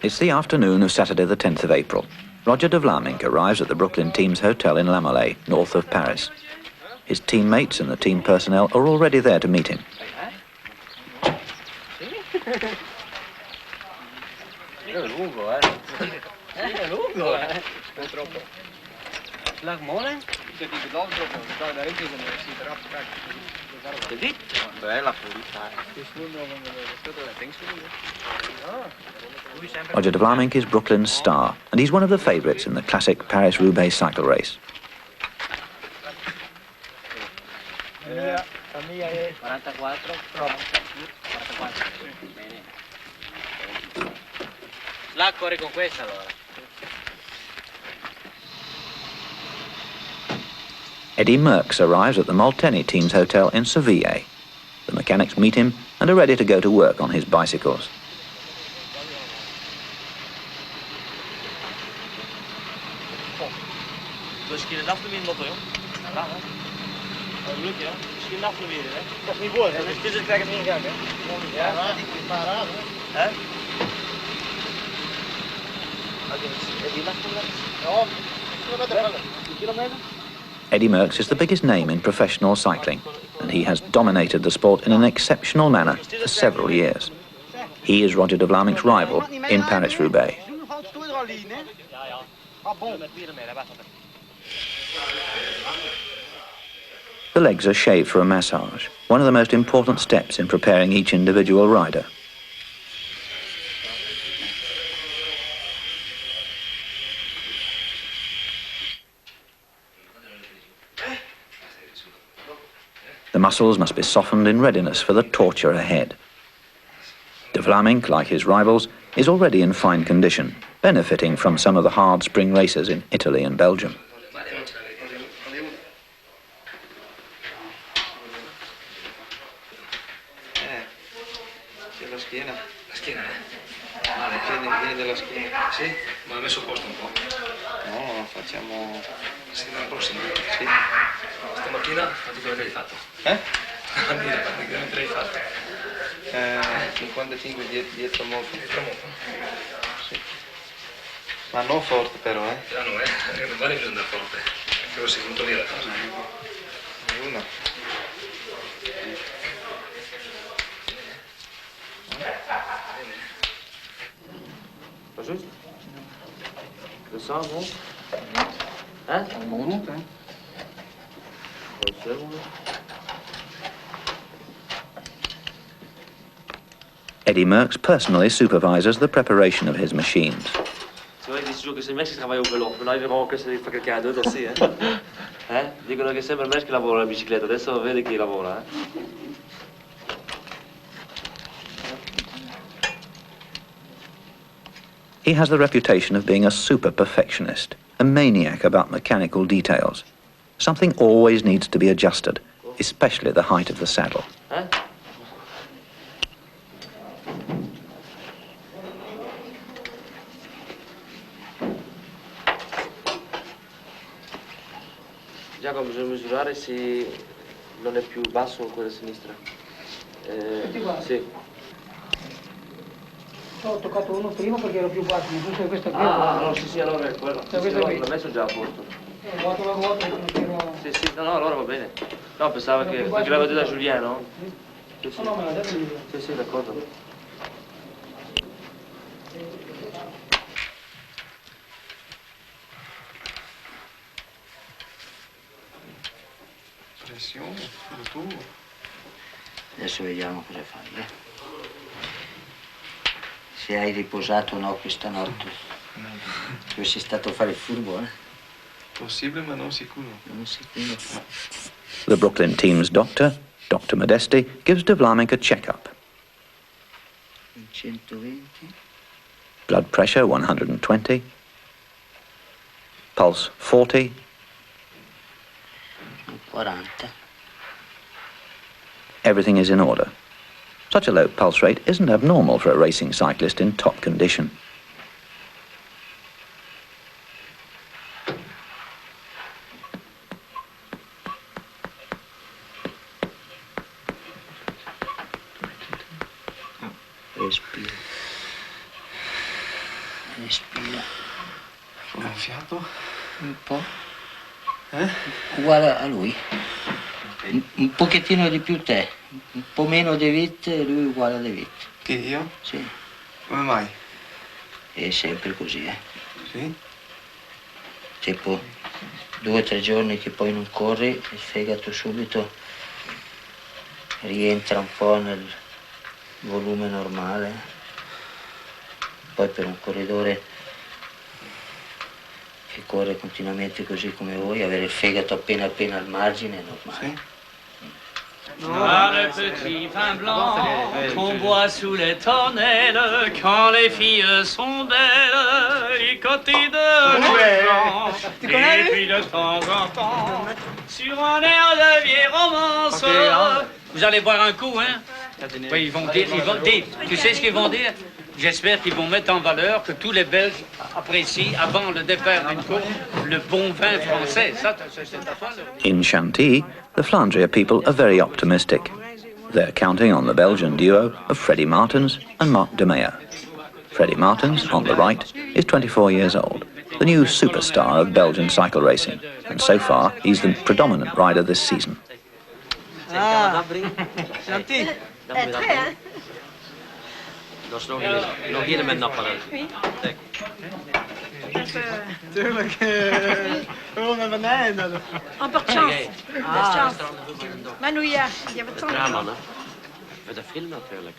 It's the afternoon of Saturday the 10th of April. Roger de Vlaminck arrives at the Brooklyn team's hotel in Lamollet, north of Paris. His teammates and the team personnel are already there to meet him. Roger de Vlaminck is Brooklyn's star, and he's one of the favourites in the classic Paris-Roubaix cycle race. Eddy Merckx arrives at the Molteni team's hotel in Seville. The mechanics meet him and are ready to go to work on his bicycles. Eddy Merckx is the biggest name in professional cycling, and he has dominated the sport in an exceptional manner for several years. He is Roger de Vlaminck's rival in Paris-Roubaix. The legs are shaved for a massage, one of the most important steps in preparing each individual rider. The muscles must be softened in readiness for the torture ahead. De Vlaminck, like his rivals, is already in fine condition, benefiting from some of the hard spring races in Italy and Belgium. Stamattina quanti chilometri hai fatto? 55 dietro moto. Dietro moto? Sì. Ma non forte però, eh? No, non vale più andare forte. Però sei venuto lì la cosa. Una. Pas juste? Le sang, bon? Hein? On remonte, hein? Eddy Merckx personally supervises the preparation of his machines. C'est vrai, ils disent toujours que c'est le mec qui travaille au vélo. Maintenant, ils verront que c'est quelqu'un d'autre aussi. Dicono che è sempre il mec che lavora la bicicletta. Adesso vede chi lavora. He has the reputation of being a super perfectionist, a maniac about mechanical details. Something always needs to be adjusted, especially the height of the saddle. Giacomo, bisogna misurare se non è più basso quella sinistra. Sì. Ho toccato uno prima perché ero più basso, ma forse questo qui. No, sì, allora è quello. Sì, l'ho messo già a posto. Guarda la ruota, non ero... Sì, no, allora va bene. No, pensavo che... Perché l'avevo detto da Giuliano? Sì. No, me l'ha detto lui. Sì, d'accordo. Pressione, il tubo. Adesso vediamo cosa fai, Se hai riposato o no questa notte. Tu sei stato a fare il furbo, Possibile ma non sicuro. Non sicuro. The Brooklyn team's doctor, Dr. Modesti, gives de Vlaminck a checkup. 120. Blood pressure 120. Pulse 40. 40. Everything is in order. Such a low pulse rate isn't abnormal for a racing cyclist in top condition. Respira. Come un fiato? Un po'. Eh? Uguale a lui. Un pochettino di più te. Un po' meno di vite e lui uguale a De Witt. Che io? Sì. Come mai? È sempre così, Sì? Tipo 2 o 3 giorni che poi non corri, il fegato subito rientra un po' nel volume normale. Poi per un corridore che corre continuamente così come voi, avere il fegato appena al margine è normale. Sì? Ah, le petit vin blanc qu'on boit sous les tonnelles quand les filles sont belles, les côtés de l'Orient. Et puis de temps en temps, sur un air de vieille romance, vous allez boire un coup, hein? Oui, ils vont dire, tu sais ce qu'ils vont dire? J'espère qu'ils vont mettre en valeur que tous les Belges apprécient, avant le départ d'une course, le bon vin français. Ça, c'est ta foi, In Chantilly, the Flandria people are very optimistic. They're counting on the Belgian duo of Freddie Martens and Marc de Meyer. Freddie Martens, on the right, is 24 years old, the new superstar of Belgian cycle racing, and so far he's the predominant rider this season. Ah, gentil. Nog hier met nappelen. Tuurlijk. Gewoon met bananen. Un peu de chance. De chance. Manouilla, il y avait tant de Ja, chance. mannen. Voor de film natuurlijk.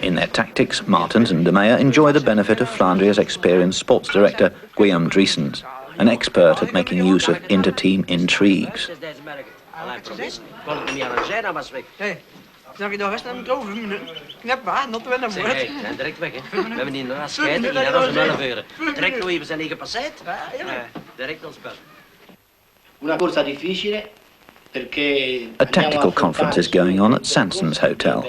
In their tactics, Martens and de Meyer enjoy the benefit of Flandria's experienced sports director, Guillaume Driessens, an expert at making use of inter-team intrigues. Kon het niet arrangeren, maar weg. Hé, dan je nog eens naar hem over minuten. Knap maar, not winnen Zeg, voor hey, het. en direct weg, hè. We hebben niet naar scheiden, niet naar onze 11 uur. Direct, we zijn niet gepasseerd. Direct ons spel. Una corsa difficile perché A tactical conference is going on at Sanson's Hotel.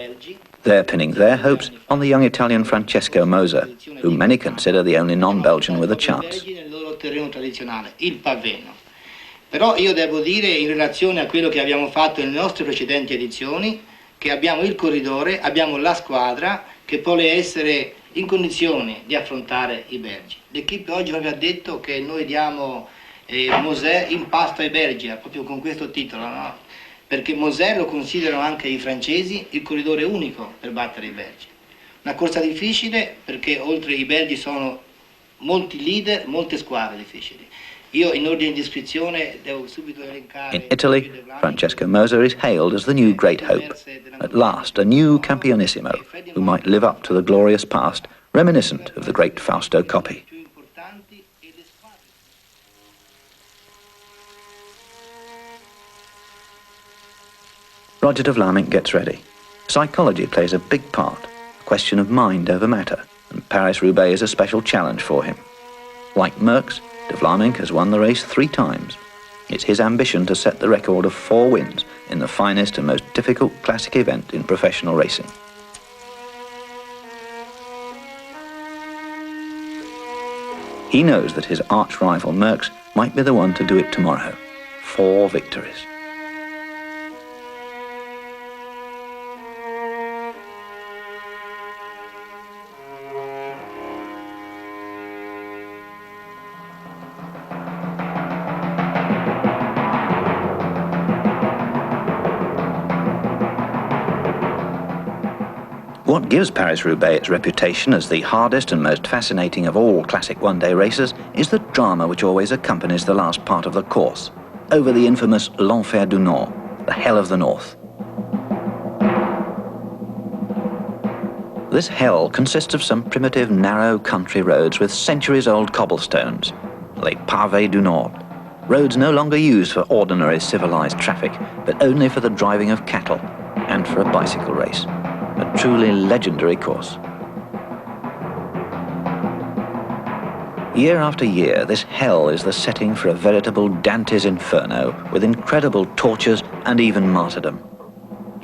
They're pinning their hopes on the young Italian Francesco Moser, who many consider the only non-Belgian with a chance. nel loro terreno tradizionale, il paveno. Però io devo dire, in relazione a quello che abbiamo fatto nelle nostre precedenti edizioni, che abbiamo il corridore, abbiamo la squadra che vuole essere in condizione di affrontare i belgi. L'equipe oggi aveva detto che noi diamo Moser in pasto ai belgi, proprio con questo titolo, no? Perché Moser lo considerano anche i francesi il corridore unico per battere i belgi. Una corsa difficile perché oltre i belgi sono molti leader, molte squadre difficili. Io in ordine di iscrizione devo subito elencare... In Italy, Francesco Moser is hailed as the new great hope. At last, a new campionissimo who might live up to the glorious past, reminiscent of the great Fausto Coppi. Roger de Vlaminck gets ready. Psychology plays a big part, a question of mind over matter, and Paris-Roubaix is a special challenge for him. Like Merckx, de Vlaminck has won the race 3 times. It's his ambition to set the record of 4 wins in the finest and most difficult classic event in professional racing. He knows that his arch-rival Merckx might be the one to do it tomorrow. 4 victories. What gives Paris-Roubaix its reputation as the hardest and most fascinating of all classic one-day races is the drama which always accompanies the last part of the course, over the infamous l'enfer du Nord, the hell of the north. This hell consists of some primitive, narrow country roads with centuries-old cobblestones, les paves du Nord, roads no longer used for ordinary civilized traffic, but only for the driving of cattle and for a bicycle race. A truly legendary course. Year after year, this hell is the setting for a veritable Dante's Inferno with incredible tortures and even martyrdom.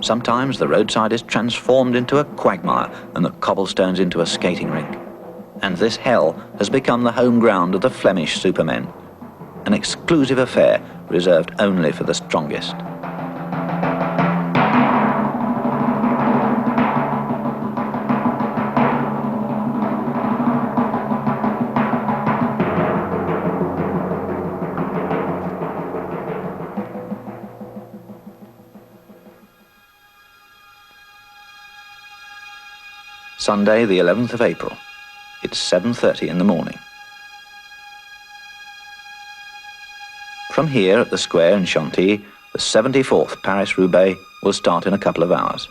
Sometimes the roadside is transformed into a quagmire and the cobblestones into a skating rink. And this hell has become the home ground of the Flemish supermen, an exclusive affair reserved only for the strongest. Sunday the 11th of April. It's 7:30 in the morning. From here at the square in Chantilly, the 74th Paris-Roubaix will start in a couple of hours.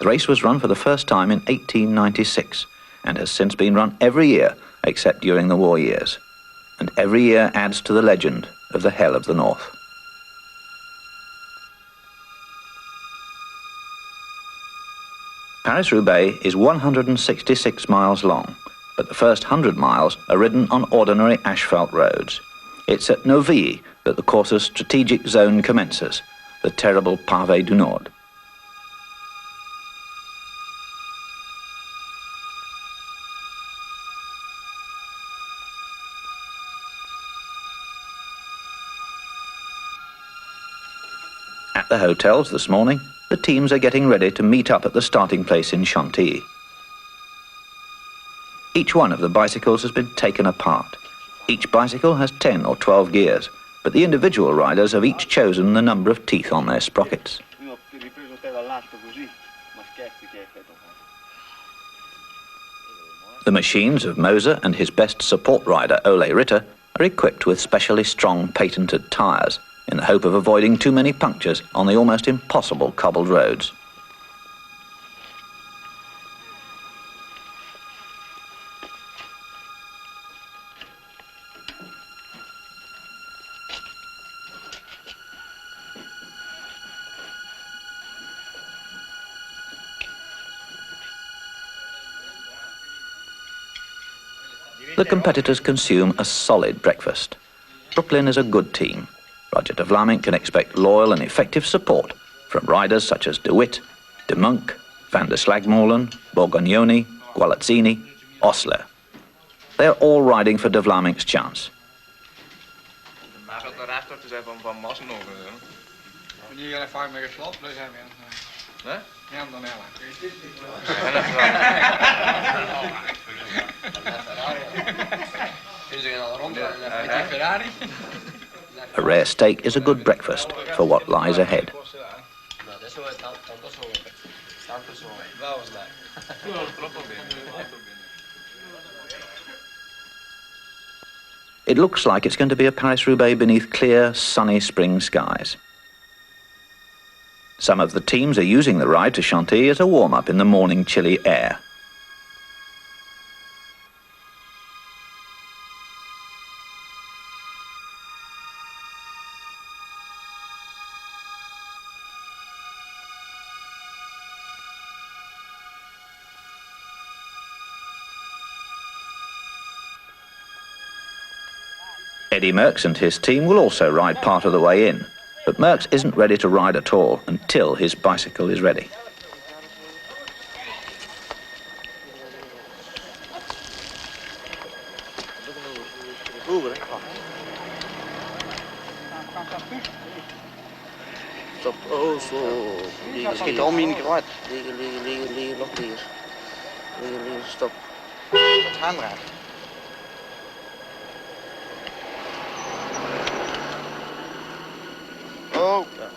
The race was run for the first time in 1896 and has since been run every year except during the war years. And every year adds to the legend of the Hell of the North. Paris-Roubaix is 166 miles long, but the first 100 miles are ridden on ordinary asphalt roads. It's at Novilly that the course's strategic zone commences, the terrible Paves du Nord. At the hotels this morning, the teams are getting ready to meet up at the starting place in Chantilly. Each one of the bicycles has been taken apart. Each bicycle has 10 or 12 gears, but the individual riders have each chosen the number of teeth on their sprockets. The machines of Moser and his best support rider, Ole Ritter, are equipped with specially strong patented tyres in the hope of avoiding too many punctures on the almost impossible cobbled roads. The competitors consume a solid breakfast. Brooklyn is a good team. Roger de Vlamingh can expect loyal and effective support from riders such as De Witt, De Monk, Van der Slagmolen, Borgognoni, Gualazzini, Osler. They are all riding for de Vlamingh's chance. A rare steak is a good breakfast for what lies ahead. It looks like it's going to be a Paris-Roubaix beneath clear, sunny spring skies. Some of the teams are using the ride to Chantilly as a warm-up in the morning chilly air. Eddy Merckx and his team will also ride part of the way in, but Merckx isn't ready to ride at all until his bicycle is ready. Stop. Oh, zo. Schiet al mijn kwijt. Liggen, nog hier. Liggen, stop. Wat handraad. Oh. Ja.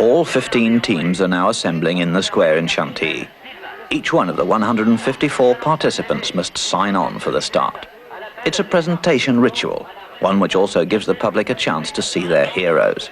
All 15 teams are now assembling in the square in Chantilly. Each one of the 154 participants must sign on for the start. It's a presentation ritual, one which also gives the public a chance to see their heroes.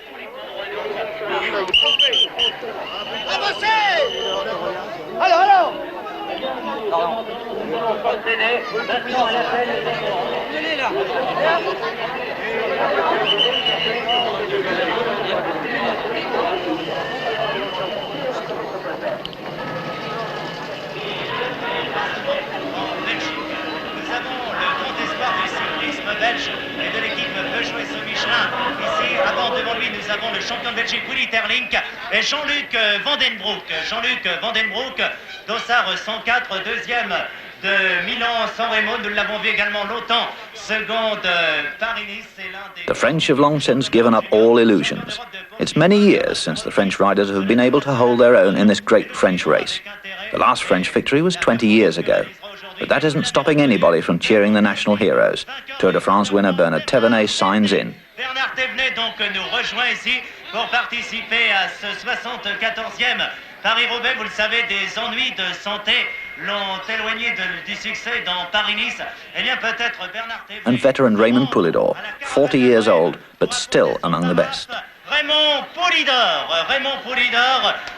Belge et de l'équipe Peugeot et Michelin. Ici, avant devant lui, nous avons le champion de Belgique Willy Terlink et Jean-Luc Vandenbroek. Jean-Luc Vandenbroek, dossard 104, deuxième de Milan-San Remo. Nous l'avons vu également longtemps, seconde Paris-Nice. The French have long since given up all illusions. It's many years since the French riders have been able to hold their own in this great French race. The last French victory was 20 years ago. But that isn't stopping anybody from cheering the national heroes. Tour de France winner Bernard Thévenet signs in. Bernard Thévenet donc nous rejoint ici pour participer à ce 74e Paris-Roubaix. Vous le savez, des ennuis de santé l'ont éloigné du succès dans Paris-Nice. Eh bien, peut-être Bernard Thévenet. And veteran Raymond Poulidor, 40 years old, but still among the best. Raymond Poulidor,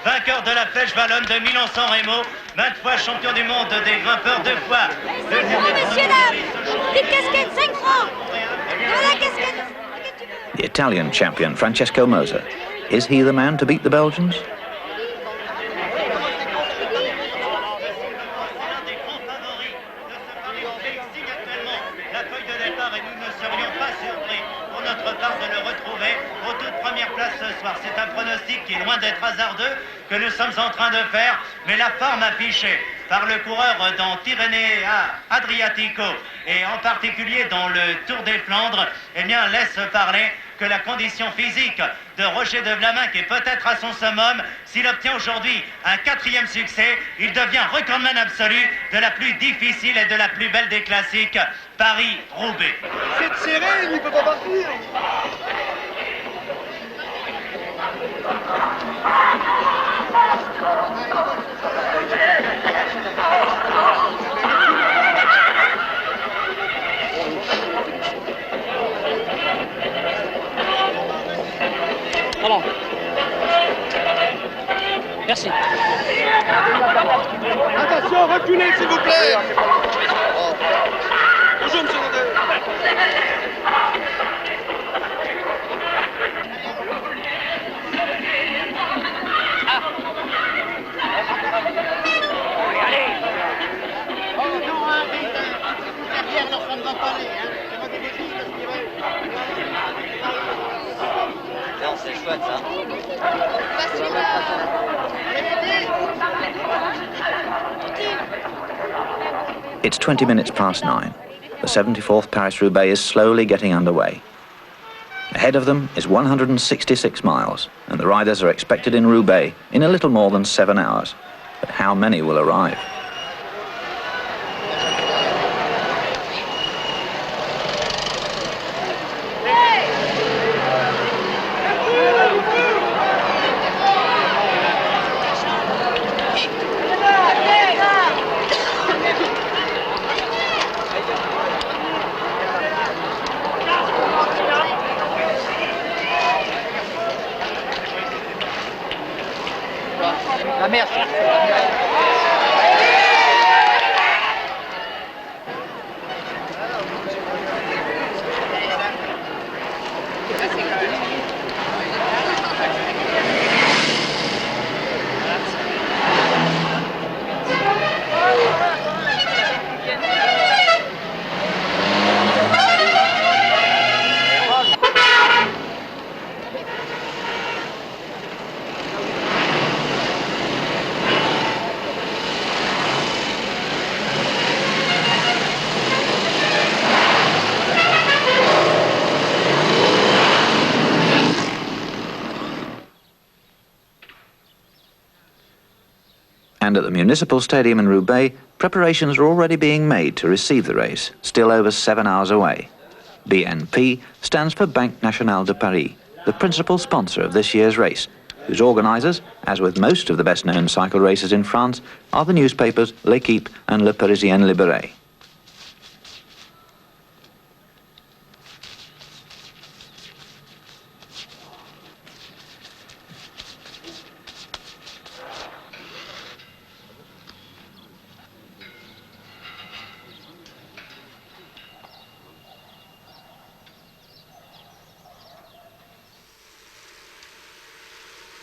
vainqueur de la Flèche Wallonne de Milan-San Remo, 20 fois champion du monde des grimpeurs, 2 fois. 5 francs, messieurs, dames. Une casquette, 5 francs. Voilà, casquette. The Italian champion Francesco Moser. Is he the man to beat the Belgians? C'est un pronostic qui est loin d'être hasardeux que nous sommes en train de faire, mais la forme affichée par le coureur dans Tirrenia Adriatico et en particulier dans le Tour des Flandres, eh bien laisse parler que la condition physique de Roger de Vlaminck est peut-être à son summum. S'il obtient aujourd'hui un 4e succès, il devient recordman absolu de la plus difficile et de la plus belle des classiques, Paris-Roubaix. C'est serré, il ne peut pas partir. Voilà. Merci. Attention, reculez s'il vous plaît. Bonjour, monsieur Landais. C'est chouette ça. It's 20 minutes past 9. The 74th Paris-Roubaix is slowly getting underway. Ahead of them is 166 miles, and the riders are expected in Roubaix in a little more than 7 hours. But how many will arrive? La mer. And at the Municipal Stadium in Roubaix, preparations are already being made to receive the race, still over 7 hours away. BNP stands for Banque Nationale de Paris, the principal sponsor of this year's race, whose organisers, as with most of the best-known cycle races in France, are the newspapers L'Équipe and Le Parisien-Libéré.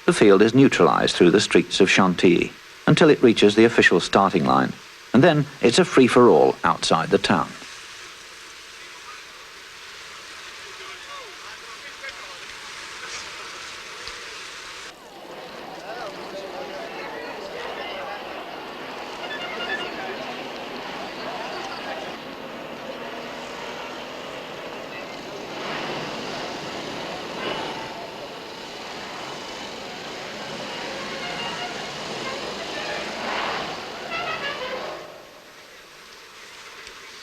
The field is neutralised through the streets of Chantilly until it reaches the official starting line, and then it's a free-for-all outside the town.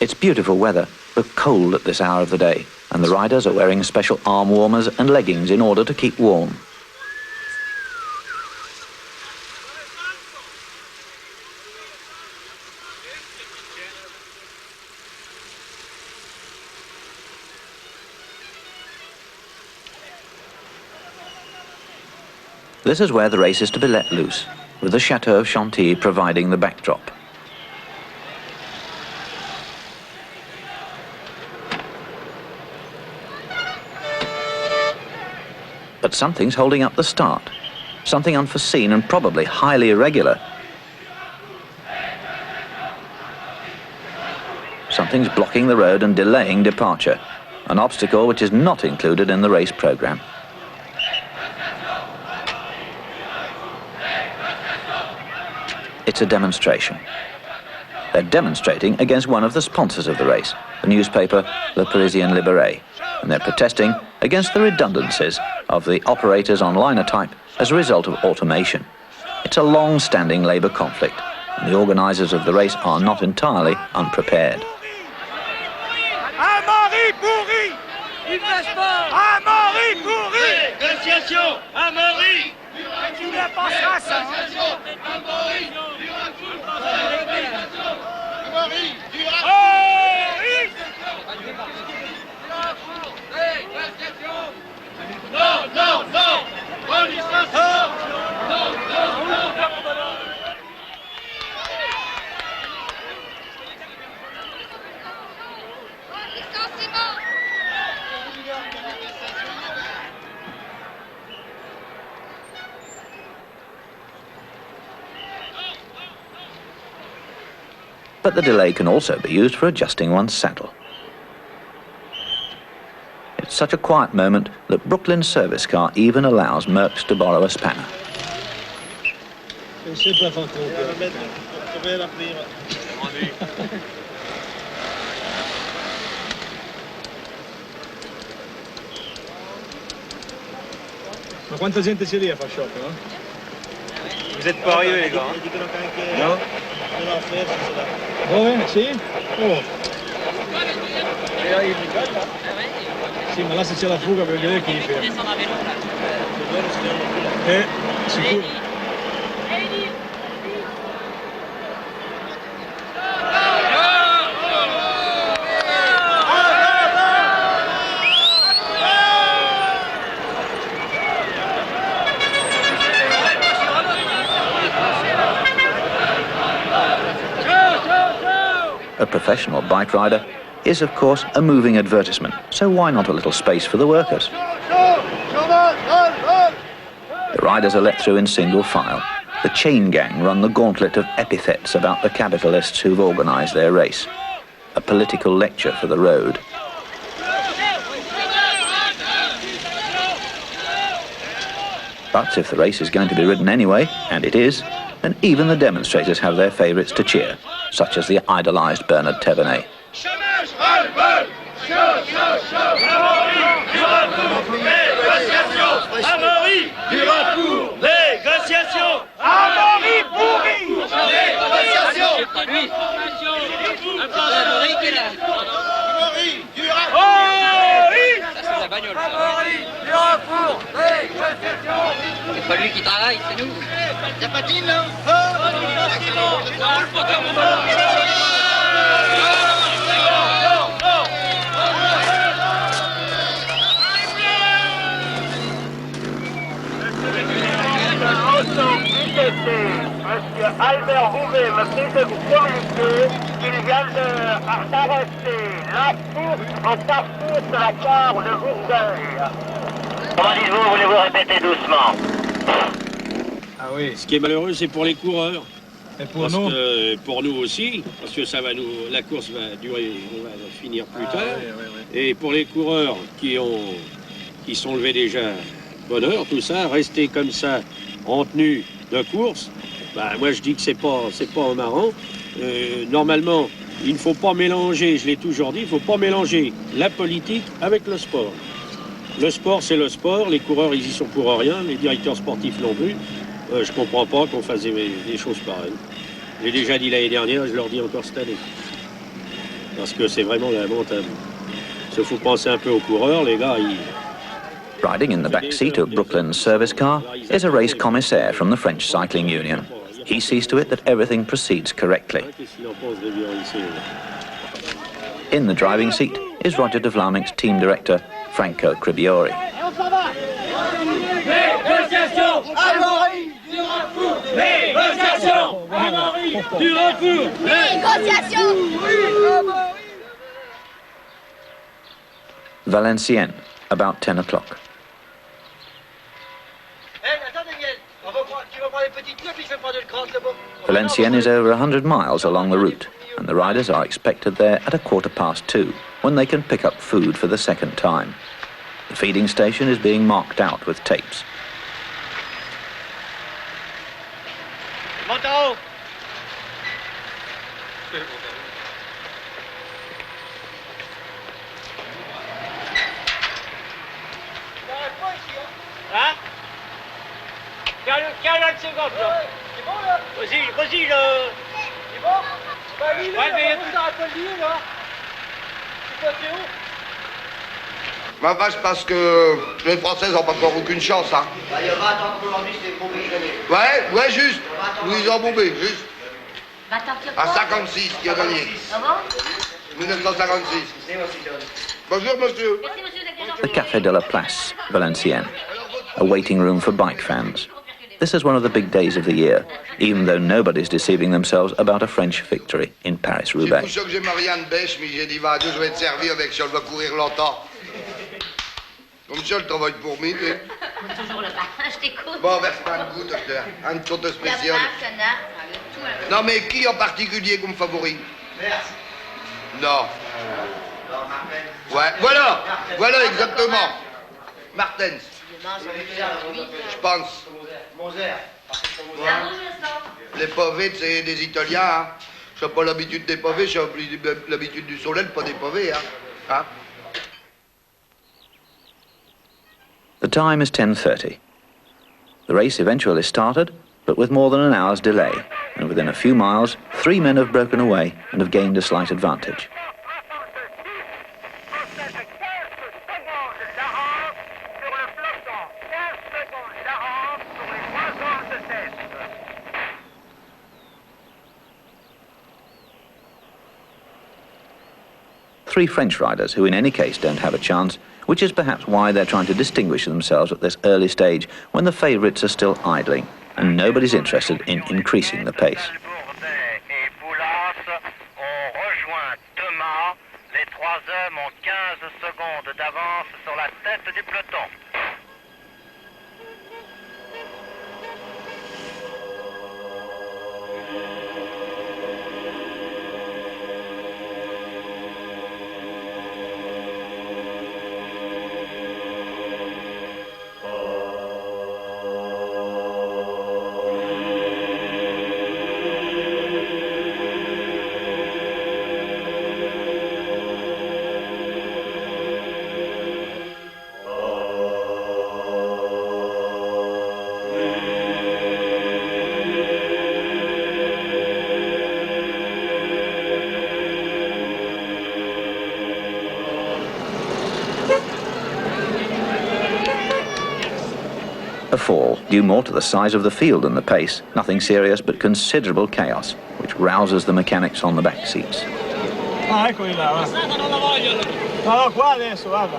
It's beautiful weather, but cold at this hour of the day, and the riders are wearing special arm warmers and leggings in order to keep warm. This is where the race is to be let loose, with the Chateau of Chantilly providing the backdrop. But something's holding up the start. Something unforeseen and probably highly irregular. Something's blocking the road and delaying departure. An obstacle which is not included in the race programme. It's a demonstration. They're demonstrating against one of the sponsors of the race, the newspaper Le Parisien-Libéré, and they're protesting against the redundancies of the operators on liner type as a result of automation. It's a long-standing labour conflict, and the organisers of the race are not entirely unprepared. But the delay can also be used for adjusting one's saddle. It's such a quiet moment that Brooklyn's service car even allows Merckx to borrow a spanner. Ma quanta gente c'è lì a far shopping, no? Vous êtes pas arrivés, les gars, hein? No? Dove? Sì? Oh. Sì, ma là se c'è la fuga per vedere chi ferma. Sicuro. A professional bike rider is, of course, a moving advertisement, so why not a little space for the workers? The riders are let through in single file. The chain gang run the gauntlet of epithets about the capitalists who've organised their race. A political lecture for the road. But if the race is going to be ridden anyway, and it is, then even the demonstrators have their favourites to cheer, such as the idolised Bernard Thévenet. C'est pas lui qui travaille, c'est nous. Ça patine, là? Monsieur Albert Roubaix me prie de vous communiquer qu'il vient d'arrêter la course en parcours de la gare de Bourgogne. Comment dites-vous? Voulez-vous répéter doucement? Ah oui. Ce qui est malheureux, c'est pour les coureurs. Et pour nous? Pour nous aussi, parce que la course va durer, on va finir plus tard. Oui. Et pour les coureurs qui sont levés déjà bonne heure, tout ça, rester comme ça en tenue de course, bah, moi je dis que c'est pas marrant. Normalement, il ne faut pas mélanger, je l'ai toujours dit, il ne faut pas mélanger la politique avec le sport. Le sport, c'est le sport, les coureurs, ils y sont pour rien, les directeurs sportifs non plus. Je comprends pas qu'on fasse des choses pareilles. J'ai déjà dit l'année dernière, je leur dis encore cette année. Parce que c'est vraiment lamentable. Il faut penser un peu aux coureurs, les gars, Riding in the back seat of Brooklyn's service car is a race commissaire from the French Cycling Union. He sees to it that everything proceeds correctly. In the driving seat is Roger de Vlaming's team director, Franco Cribiori. Valenciennes, about 10 o'clock. Valenciennes is over 100 miles along the route, and the riders are expected there at 2:15, when they can pick up food for the second time. The feeding station is being marked out with tapes. Moto! Hein? Tiens, là, une seconde, là. C'est bon, là? Vas-y, là. C'est bon? Bah oui, là, mais on s'arrête pas le lieu, là. C'est pas Théo? Ma vache, parce que les Françaises n'ont pas encore aucune chance, hein. Bah, il y aura attendre aujourd'hui, c'est bombé. Ouais, juste. Nous, ils ont bombé, juste. À 56, qui a gagné. Ah bon? 1956. Bonjour, monsieur. The Café de la Place, Valenciennes, a waiting room for bike fans. This is one of the big days of the year, even though nobody's deceiving themselves about a French victory in C'est Paris-Roubaix. pour ça que j'ai Marianne Bêche, mais j'ai dit, va, Dieu, je vais te servir avec ça, elle va courir longtemps. Comme ça, elle travaille pour moi, tu sais. Toujours le bas, je t'écoute. Bon, verse un goût, docteur. Un tour spécial. Non, mais qui en particulier comme favori? Merci. Non. Ouais, voilà exactement. Martens. Je pense. Les pavés, c'est des Italiens, hein. Je n'ai pas l'habitude des pavés, j'ai l'habitude du soleil, pas des pavés, hein. The time is 10:30. The race eventually started, but with more than an hour's delay, and within a few miles, 3 men have broken away and have gained a slight advantage. Three French riders who in any case don't have a chance, which is perhaps why they're trying to distinguish themselves at this early stage when the favourites are still idling and nobody's interested in increasing the pace. Les trois hommes ont 15 secondes d'avance sur la tête du peloton. A fall due more to the size of the field than the pace, nothing serious but considerable chaos, which rouses the mechanics on the back seats. Ah, eccoli là, va. No, qua adesso, guarda.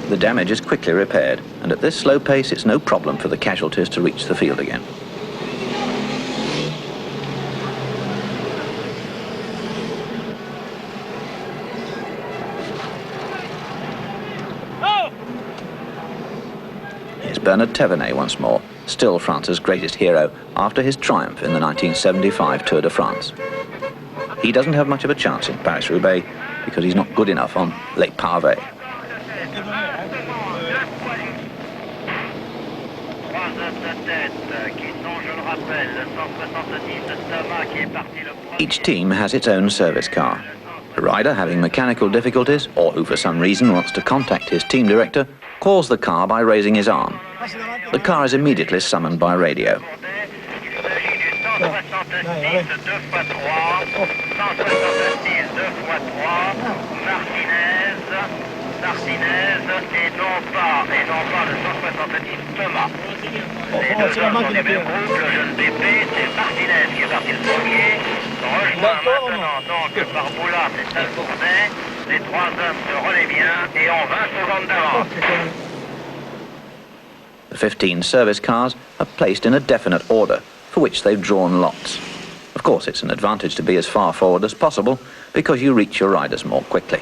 The damage is quickly repaired, and at this slow pace it's no problem for the casualties to reach the field again. Here's Bernard Thévenet once more, still France's greatest hero after his triumph in the 1975 Tour de France. He doesn't have much of a chance in Paris-Roubaix because he's not good enough on Les Pavés. Each team has its own service car. A rider having mechanical difficulties, or who for some reason wants to contact his team director, calls the car by raising his arm. The car is immediately summoned by radio. The 15 service cars are placed in a definite order, for which they've drawn lots. Of course, it's an advantage to be as far forward as possible, because you reach your riders more quickly.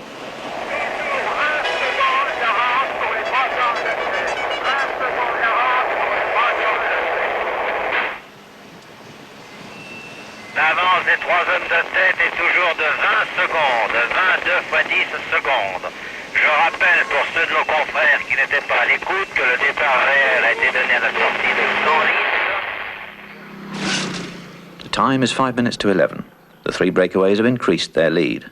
L'avance des trois hommes de tête est toujours de 20 secondes, 22 fois 10 secondes. Je rappelle pour ceux de nos confrères qui n'étaient pas à l'écoute que le départ réel a été donné à la sortie de Solis. The time is 5 minutes to 11. The three breakaways have increased their lead.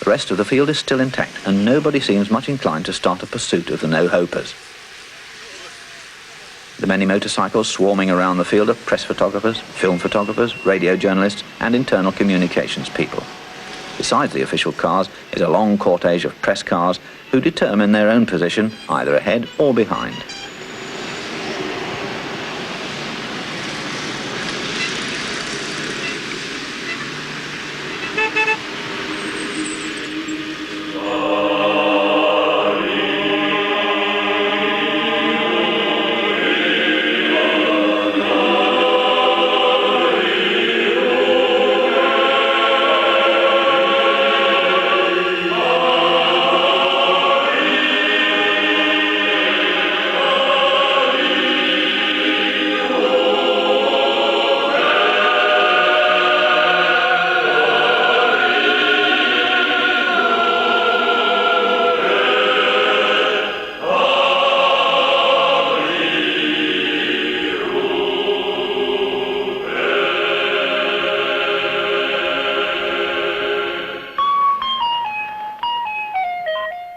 The rest of the field is still intact, and nobody seems much inclined to start a pursuit of the no-hopers. The many motorcycles swarming around the field are press photographers, film photographers, radio journalists, and internal communications people. Besides the official cars is a long cortege of press cars who determine their own position either ahead or behind.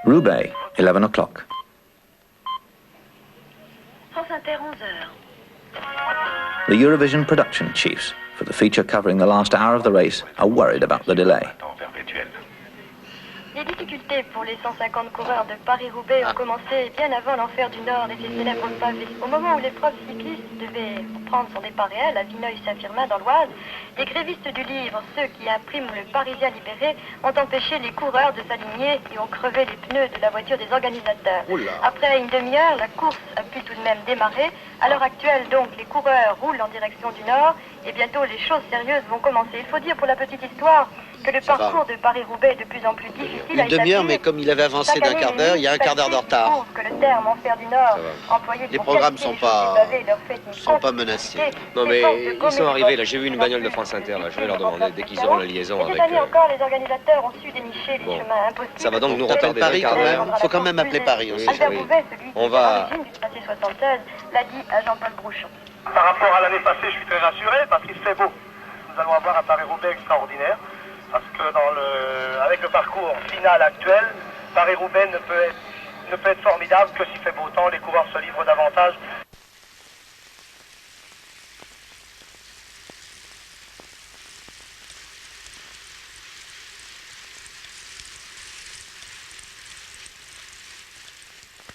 Roubaix, 11 o'clock. The Eurovision production chiefs, for the feature covering the last hour of the race, are worried about the delay. Les difficultés pour les 150 coureurs de Paris-Roubaix ont commencé bien avant l'enfer du Nord et ses célèbres pavés. Au moment où l'épreuve cycliste devait prendre son départ réel à Vineuil-Saint-Firmin dans l'Oise, les grévistes du livre, ceux qui impriment le Parisien libéré, ont empêché les coureurs de s'aligner et ont crevé les pneus de la voiture des organisateurs. Après une demi-heure, la course a pu tout de même démarrer. À l'heure actuelle, donc, les coureurs roulent en direction du Nord et bientôt les choses sérieuses vont commencer. Il faut dire pour la petite histoire que le parcours de Paris-Roubaix est de plus en plus difficile à Une établir. demi-heure, mais comme il avait avancé d'un quart d'heure, il y a un quart d'heure de retard. Que le terme enfer du Nord, employé Les pour programmes qualifier sont les choses du pavé, leur fait une sont pas menacés. Non mais ils sont arrivés, là j'ai vu une bagnole de France Inter, là je vais leur demander dès qu'ils auront la liaison Et avec... cette année encore, les organisateurs ont su dénicher les bon. chemins impossibles. Ça va donc nous T'appelles retarder Paris d'un quart quand d'heure. même. Faut quand même appeler Paris aussi. Albert Bouvet, celui qui On est va... à l'origine du tracé 76, l'a dit à Jean-Paul Brouchon. Par rapport à l'année passée, je suis très rassuré parce qu'il fait beau. Nous allons avoir un Paris-Roubaix extraordinaire parce que avec le parcours final actuel, Paris-Roubaix ne peut être formidable que s'il fait beau temps, les coureurs se livrent davantage.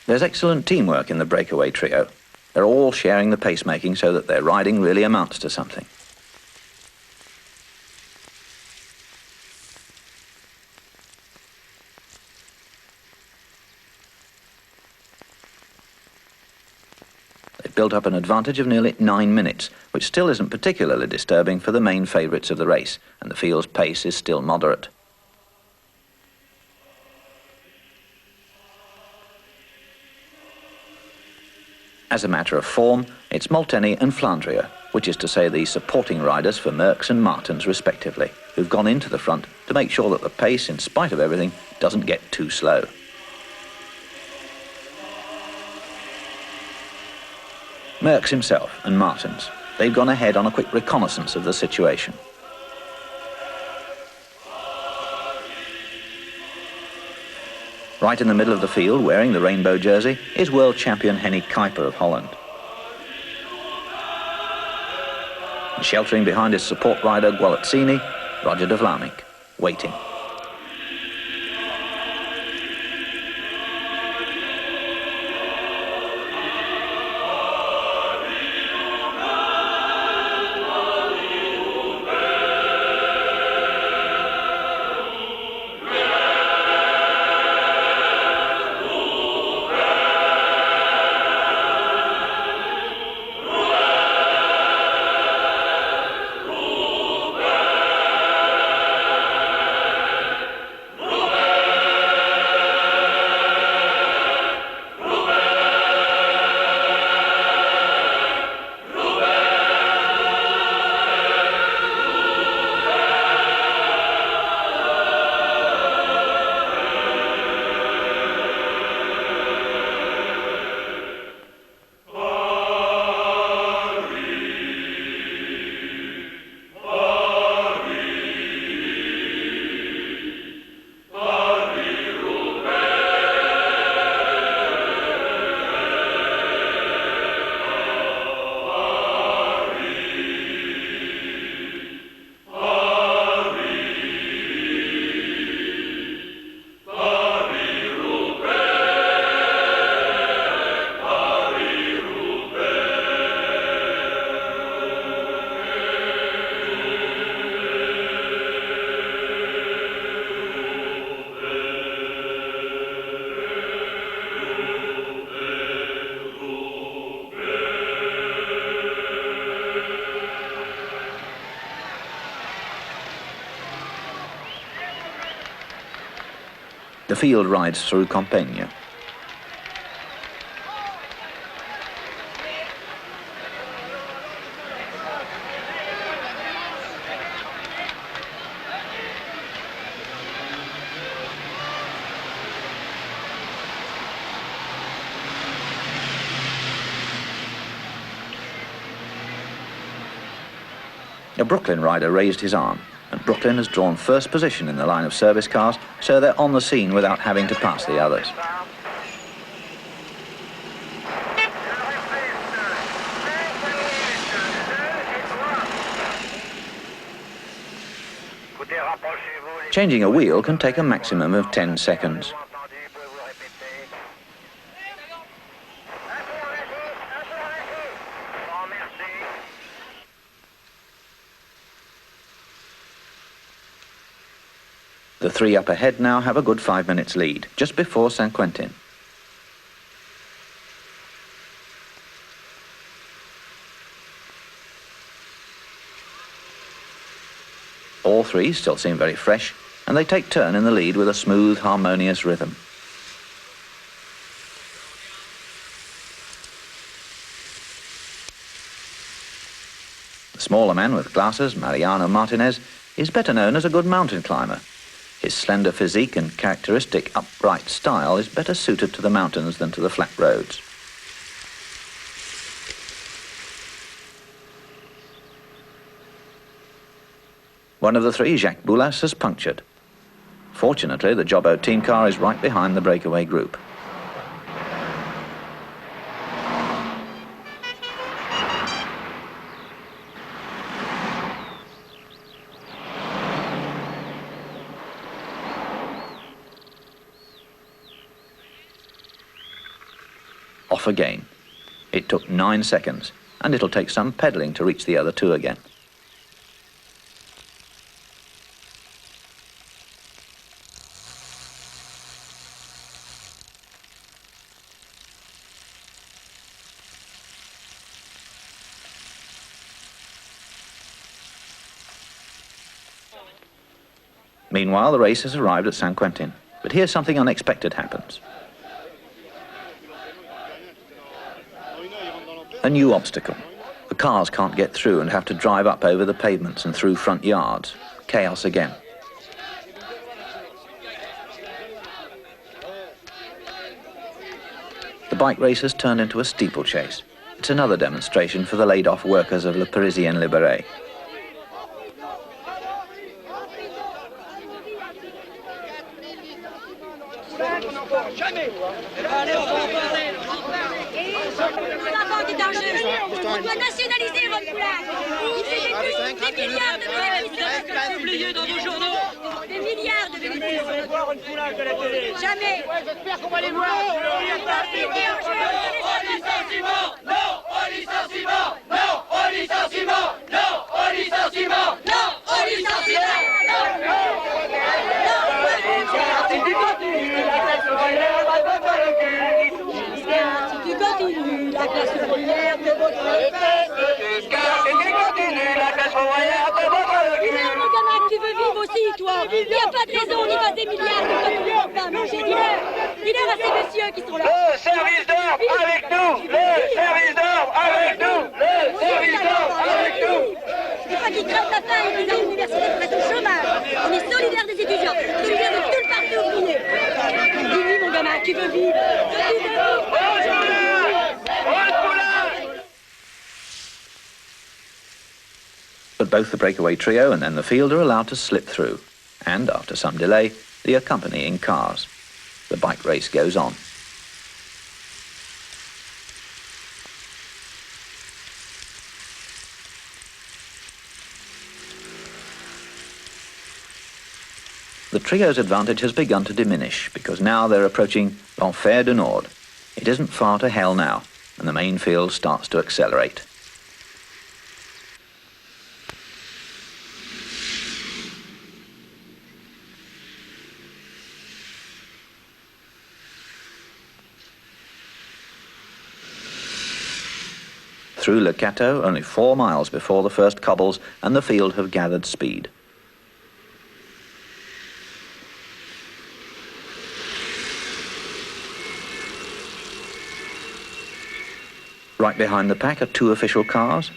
There's excellent teamwork in the breakaway trio. They're all sharing the pacemaking so that their riding really amounts to something. They've built up an advantage of nearly 9 minutes, which still isn't particularly disturbing for the main favourites of the race, and the field's pace is still moderate. As a matter of form, it's Molteni and Flandria, which is to say the supporting riders for Merckx and Martens respectively, who've gone into the front to make sure that the pace, in spite of everything, doesn't get too slow. Merckx himself and Martens, they've gone ahead on a quick reconnaissance of the situation. Right in the middle of the field, wearing the rainbow jersey, is world champion Henny Kuiper of Holland. And sheltering behind his support rider Gualazzini, Roger de Vlamingh, waiting. The field rides through Compiègne. A Brooklyn rider raised his arm, and Brooklyn has drawn first position in the line of service cars, so they're on the scene without having to pass the others. Changing a wheel can take a maximum of 10 seconds. The three up ahead now have a good 5 minutes lead, just before Saint-Quentin. All All three still seem very fresh, and they take turn in the lead with a smooth, harmonious rhythm. The smaller man with glasses, Mariano Martinez, is better known as a good mountain climber. His slender physique and characteristic upright style is better suited to the mountains than to the flat roads. One of the three, Jacques Boulas, has punctured. Fortunately, the Jobbo team car is right behind the breakaway group. Off again. It took 9 seconds, and it'll take some pedalling to reach the other two again. Meanwhile, the race has arrived at San Quentin, but here something unexpected happens. A new obstacle. The cars can't get through and have to drive up over the pavements and through front yards. Chaos again. The bike race has turned into a steeplechase. It's another demonstration for the laid-off workers of Le Parisien Libéré. On doit nationaliser votre coulage. Il fait des milliards de bénéfices. Publié dans vos journaux. Des milliards de bénéfices. Vous allez voir une coulage de la télé. Jamais. J'espère qu'on va les voir. Au licenciement, non au licenciement, non au licenciement, non au licenciement, non au licenciement, Si tu continues, la classe ouvrière te votera les fesses. Si tu continues, la classe ouvrière te votera le cul. Dis-leur, mon gamin, que tu veux vivre aussi, toi. Il n'y a pas de raison, on y passe des milliards de toi, tu ne peux pas manger. Dis-leur à ces messieurs qui sont là. Le service d'ordre avec nous, le service d'ordre avec nous, le service d'ordre avec nous. C'est pas qu'ils crèvent la faim et qu'ils à l'université pour être au chômage. On est solidaires des étudiants, solidaires de tout le parti ouvrier. Dis-lui, mon gamin, tu veux vivre. But both the breakaway trio and then the field are allowed to slip through. And after some delay, the accompanying cars. The bike race goes on. The trio's advantage has begun to diminish because now they're approaching l'Enfer du Nord. It isn't far to hell now, and the main field starts to accelerate. Through Le Cateau, only 4 miles before the first cobbles, and the field have gathered speed. Right behind the pack are 2 official cars.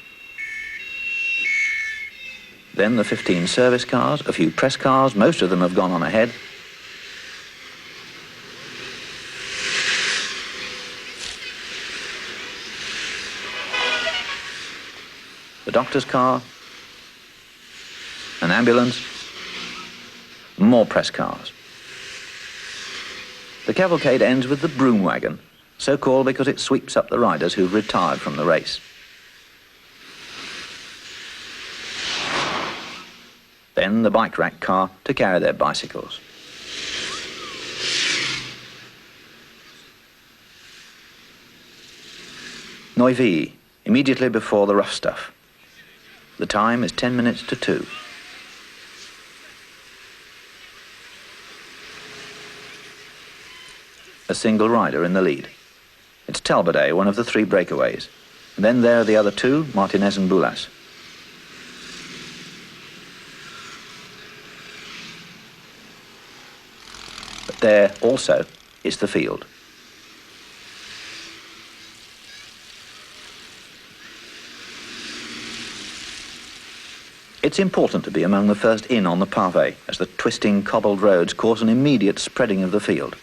Then the 15 service cars, a few press cars, most of them have gone on ahead. The doctor's car, an ambulance, more press cars. The cavalcade ends with the broom wagon, so called because it sweeps up the riders who've retired from the race. Then the bike rack car to carry their bicycles. Neuilly, immediately before the rough stuff. The time is 10 minutes to 2. A single rider in the lead. It's Talbot, one of the 3 breakaways. And then there are the other 2, Martinez and Boulas. But there also is the field. It's important to be among the first in on the pavé, as the twisting cobbled roads cause an immediate spreading of the field.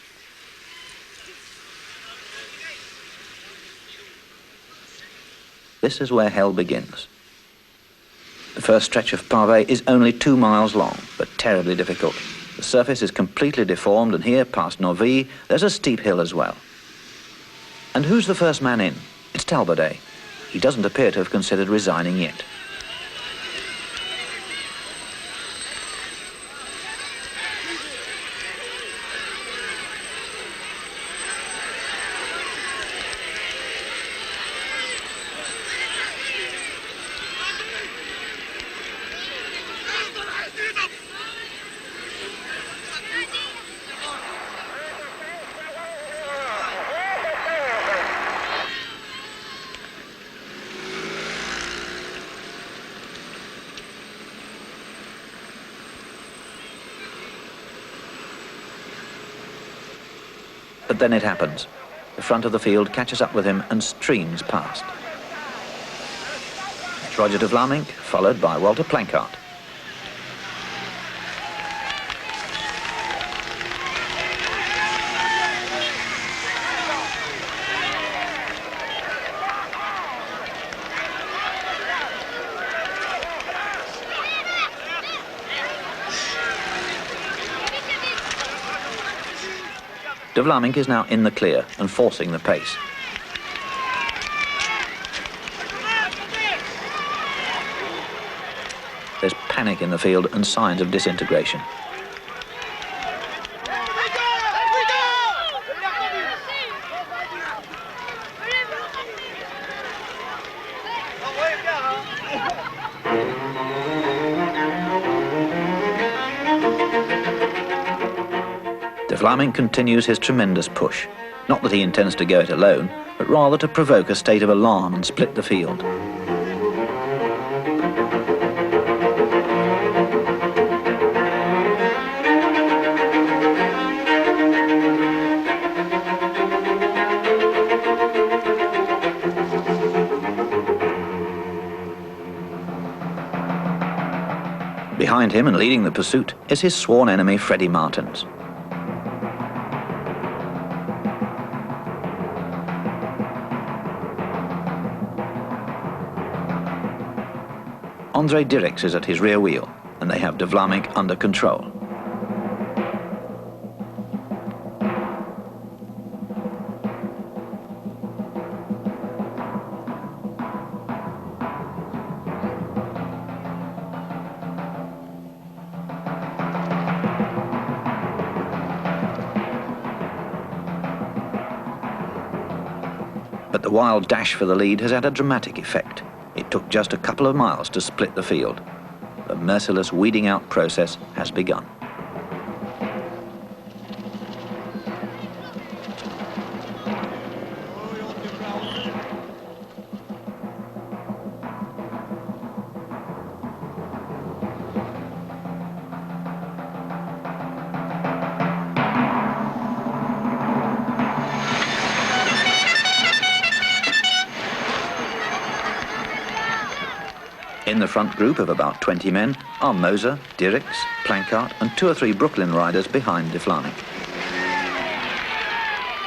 This is where hell begins. The first stretch of pavé is only 2 miles long, but terribly difficult. The surface is completely deformed, and here, past Novi, there's a steep hill as well. And who's the first man in? It's Talbot. He doesn't appear to have considered resigning yet. But then it happens. The front of the field catches up with him and streams past. It's Roger de Vlamingh, followed by Walter Planckaert. De Vlamingh is now in the clear and forcing the pace. There's panic in the field and signs of disintegration. De Vlamingh continues his tremendous push. Not that he intends to go it alone, but rather to provoke a state of alarm and split the field. Behind him and leading the pursuit is his sworn enemy, Freddie Martins. André Dirks is at his rear wheel, and they have de Vlamingh under control. But the wild dash for the lead has had a dramatic effect. It took just a couple of miles to split the field. The merciless weeding out process has begun. In the front group of about 20 men are Moser, Dirks, Planckaert and 2 or 3 Brooklyn riders behind de Vlamingh.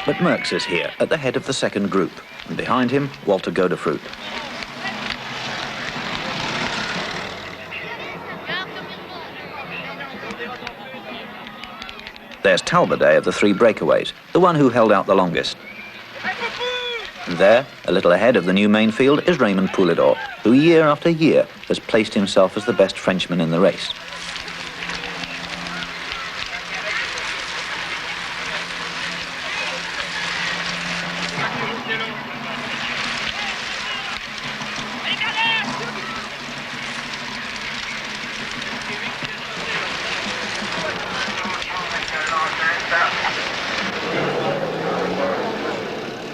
But Merckx is here at the head of the second group, and behind him Walter Godefroot. There's Talbot of the 3 breakaways, the one who held out the longest. And there, a little ahead of the new main field, is Raymond Poulidor, who year after year has placed himself as the best Frenchman in the race.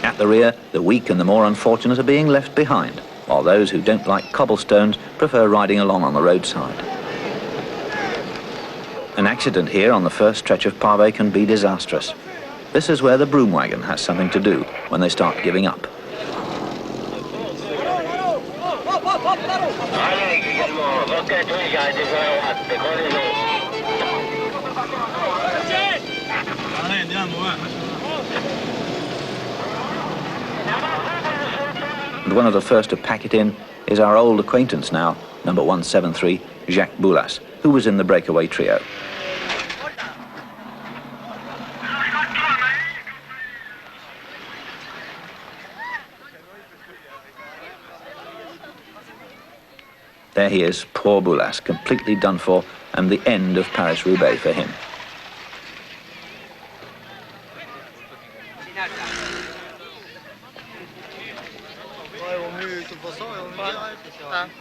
At the rear, the weak and the more unfortunate are being left behind, while those who don't like cobblestones prefer riding along on the roadside. An accident here on the first stretch of pavé can be disastrous. This is where the broom wagon has something to do when they start giving up. And one of the first to pack it in is our old acquaintance now, number 173, Jacques Boulas, who was in the breakaway trio. There he is, poor Boulas, completely done for, and the end of Paris-Roubaix for him.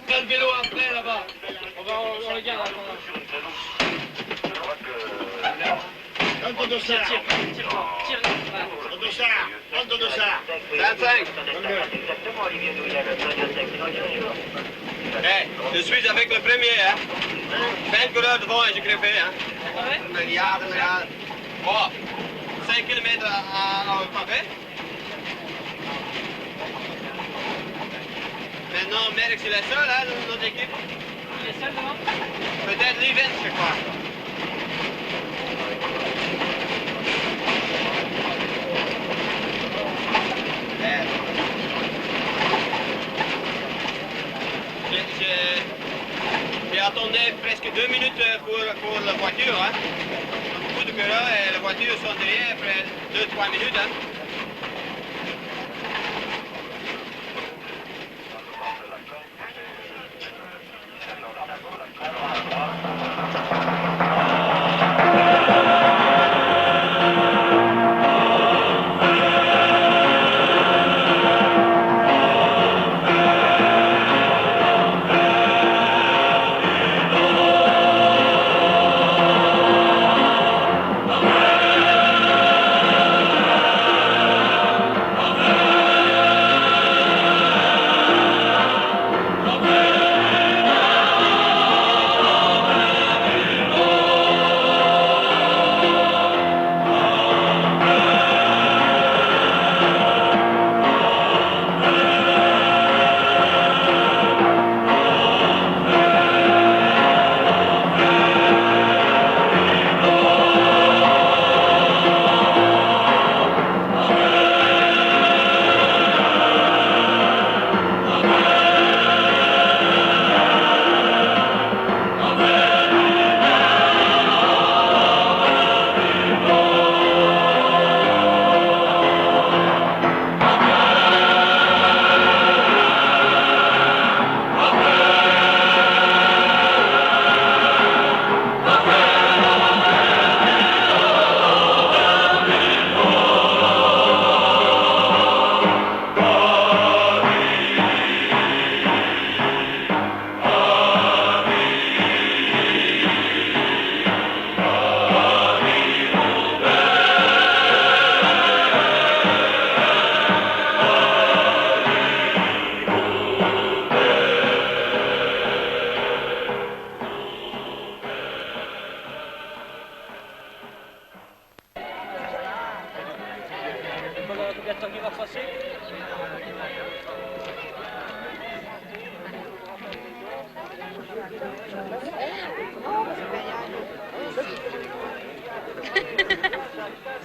Quel vélo après là-bas? On regarde. Quanto dossard? Quanto dossard? 25. Je suis avec le premier, hein. 20 coureurs devant et j'ai griffé, hein. Milliard. Bon, 5 km à pavé. Maintenant, Merckx, il est seul, hein, dans notre équipe. Il est seul devant? Peut-être l'event, je crois. J'ai attendu presque 2 minutes pour la voiture, hein. Beaucoup de coureurs et la voiture sont derrière après 2-3 minutes, hein.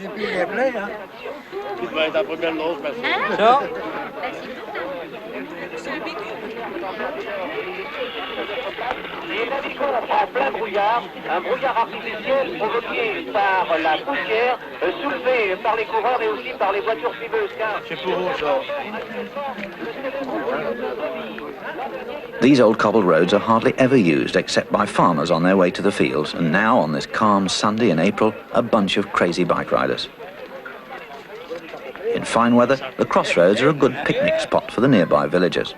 Et puis il est plein, hein. Tu devais être la première grosse personne. Hein? Ça? Les navigons en plein brouillard, un brouillard artificiel provoqué par la poussière, soulevé par les coureurs et aussi par les voitures suiveuses. C'est pour vous, ça. These old cobbled roads are hardly ever used except by farmers on their way to the fields, and now, on this calm Sunday in April, a bunch of crazy bike riders. In fine weather, the crossroads are a good picnic spot for the nearby villagers.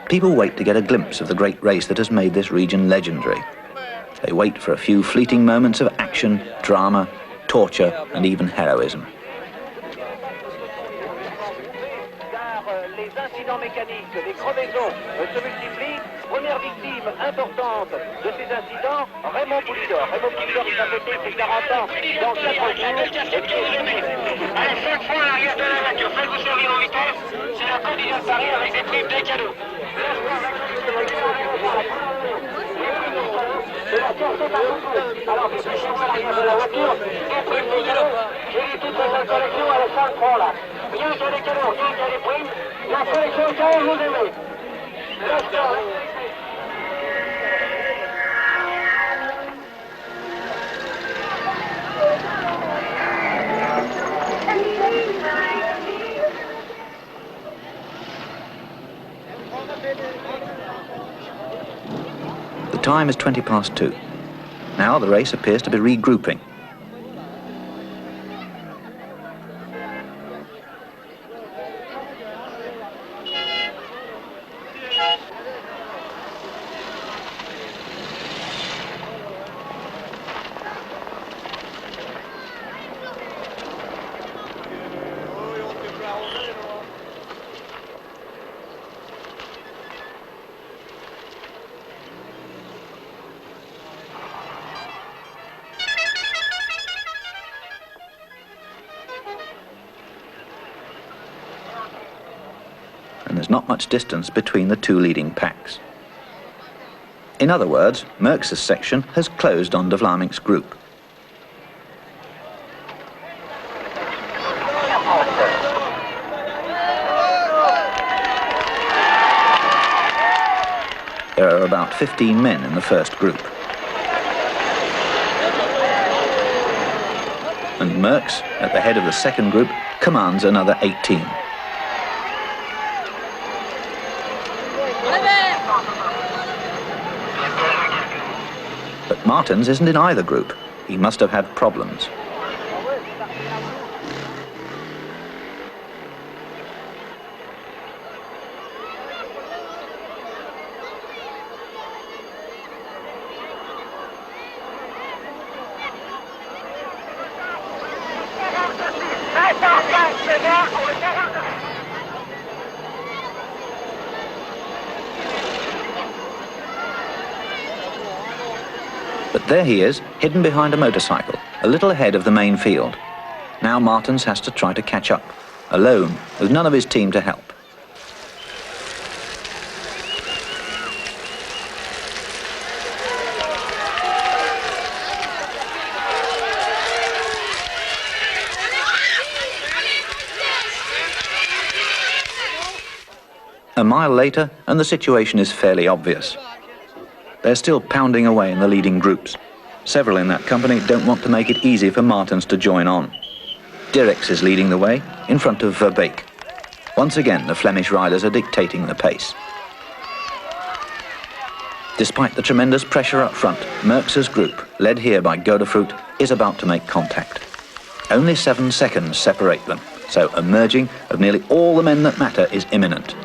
People wait to get a glimpse of the great race that has made this region legendary. They wait for a few fleeting moments of action, drama, torture, and even heroism. Les incidents mécaniques, les crevaisons se multiplient. première victime importante de ces incidents, Raymond Poulidor. Raymond Poulidor, il a fêté ses 40 ans dans 4 jours. Allez, 5 fois à l'arrière de la voiture, faites-vous servir en vitesse. C'est la côte de Paris avec des primes des cadeaux. Alors, dépêchez-vous à l'arrière de la voiture, des primes des cadeaux. J'ai dit toute cette collection, elle est 5 francs là. Rien qu'il y a des cadeaux, rien qu'il y a des primes, la collection est quand vous aimez. The time is 2:20. Now the race appears to be regrouping. And there's not much distance between the two leading packs. In other words, Merckx's section has closed on de Vlaeminck's group. There are about 15 men in the first group. And Merckx, at the head of the second group, commands another 18. But Martens isn't in either group. He must have had problems. But there he is, hidden behind a motorcycle, a little ahead of the main field. Now Martens has to try to catch up, alone, with none of his team to help. A mile later, and the situation is fairly obvious. They're still pounding away in the leading groups. Several in that company don't want to make it easy for Martens to join on. Dirks is leading the way, in front of Verbeek. Once again, the Flemish riders are dictating the pace. Despite the tremendous pressure up front, Merckx's group, led here by Godefroot, is about to make contact. Only 7 seconds separate them, so a merging of nearly all the men that matter is imminent.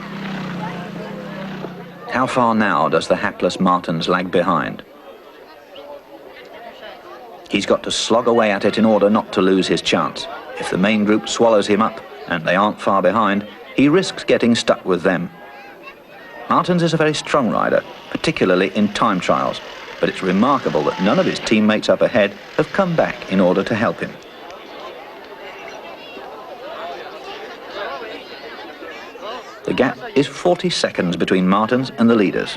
How far now does the hapless Martens lag behind? He's got to slog away at it in order not to lose his chance. If the main group swallows him up, and they aren't far behind, he risks getting stuck with them. Martens is a very strong rider, particularly in time trials, but it's remarkable that none of his teammates up ahead have come back in order to help him. The gap is 40 seconds between Martens and the leaders.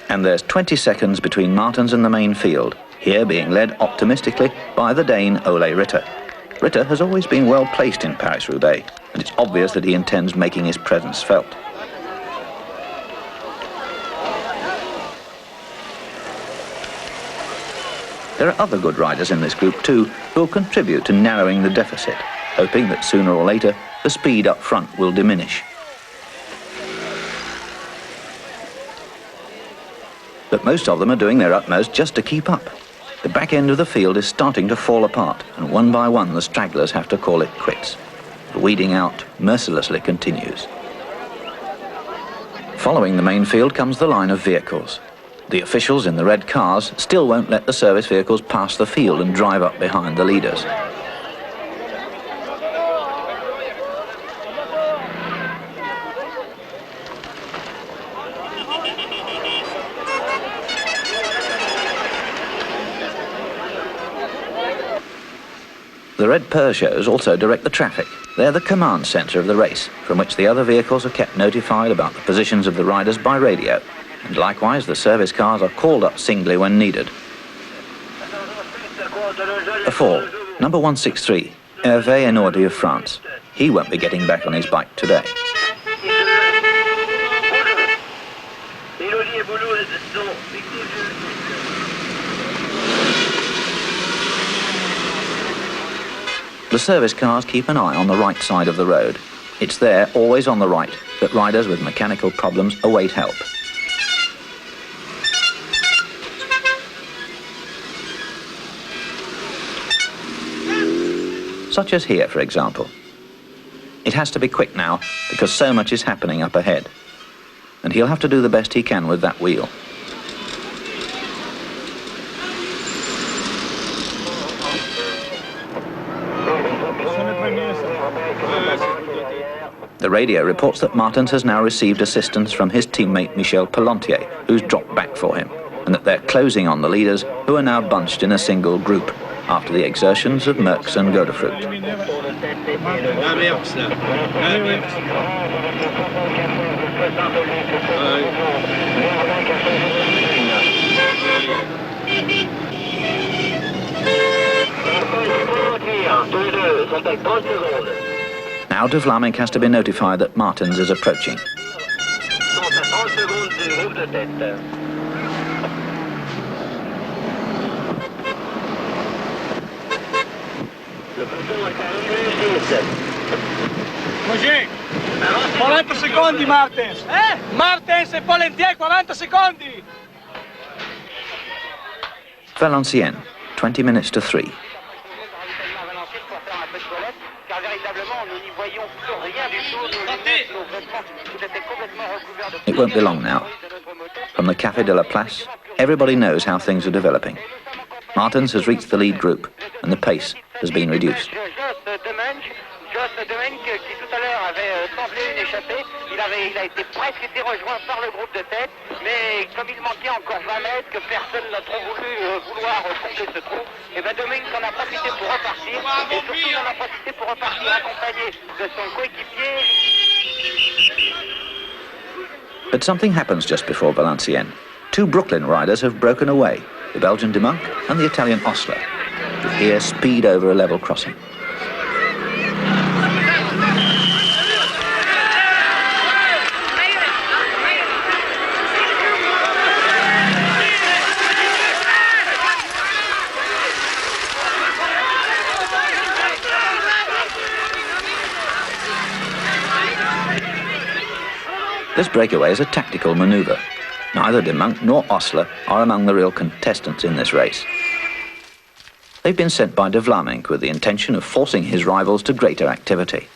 And there's 20 seconds between Martens and the main field, here being led optimistically by the Dane Ole Ritter. Ritter has always been well placed in Paris-Roubaix, and it's obvious that he intends making his presence felt. There are other good riders in this group too who will contribute to narrowing the deficit, hoping that sooner or later the speed up front will diminish. But most of them are doing their utmost just to keep up. The back end of the field is starting to fall apart, and one by one the stragglers have to call it quits. The weeding out mercilessly continues. Following the main field comes the line of vehicles. The officials in the red cars still won't let the service vehicles pass the field and drive up behind the leaders. The red Peugeots also direct the traffic. They're the command centre of the race, from which the other vehicles are kept notified about the positions of the riders by radio. And likewise, the service cars are called up singly when needed. A fall. Number 163, Hervé Enordi of France. He won't be getting back on his bike today. The service cars keep an eye on the right side of the road. It's there, always on the right, that riders with mechanical problems await help. Such as here, for example. It has to be quick now, because so much is happening up ahead. And he'll have to do the best he can with that wheel. The radio reports that Martens has now received assistance from his teammate Michel Pellantier, who's dropped back for him, and that they're closing on the leaders, who are now bunched in a single group, after the exertions of Merckx and Godefroot. Now de Vlaminck has to be notified that Martens is approaching. Così, 40 secondi Martens. Martens e Pellantier, 40 secondi. Valenciennes, 20 minutes to 3. It won't be long now. From the Café de la Place, everybody knows how things are developing. Martens has reached the lead group, and the pace has been reduced. Qui tout à l'heure avait semblé une échappée, il a été presque été rejoint par le groupe de tête, mais comme il manquait encore 20 mètres, que personne n'a trop voulu combler ce trou, et bien Dominique en a profité pour repartir, et surtout il en a profité pour repartir accompagné de son coéquipier. But something happens just before Valenciennes. Two Brooklyn riders have broken away, the Belgian de Monk and the Italian Osler, who here speed over a level crossing. This breakaway is a tactical manoeuvre. Neither de Monk nor Osler are among the real contestants in this race. They've been sent by de Vlaminck with the intention of forcing his rivals to greater activity.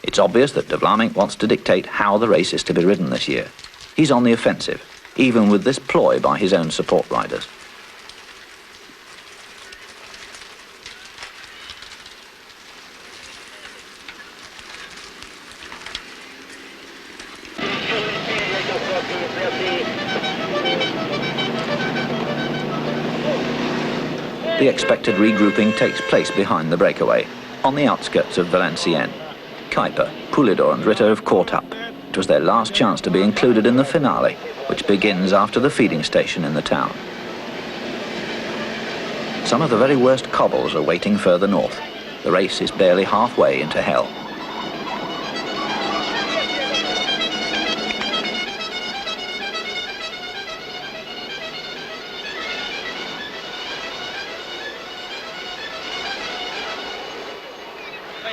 It's obvious that de Vlaminck wants to dictate how the race is to be ridden this year. He's on the offensive, even with this ploy by his own support riders. The expected regrouping takes place behind the breakaway, on the outskirts of Valenciennes. Kuiper, Poulidor and Ritter have caught up. It was their last chance to be included in the finale, which begins after the feeding station in the town. Some of the very worst cobbles are waiting further north. The race is barely halfway into hell.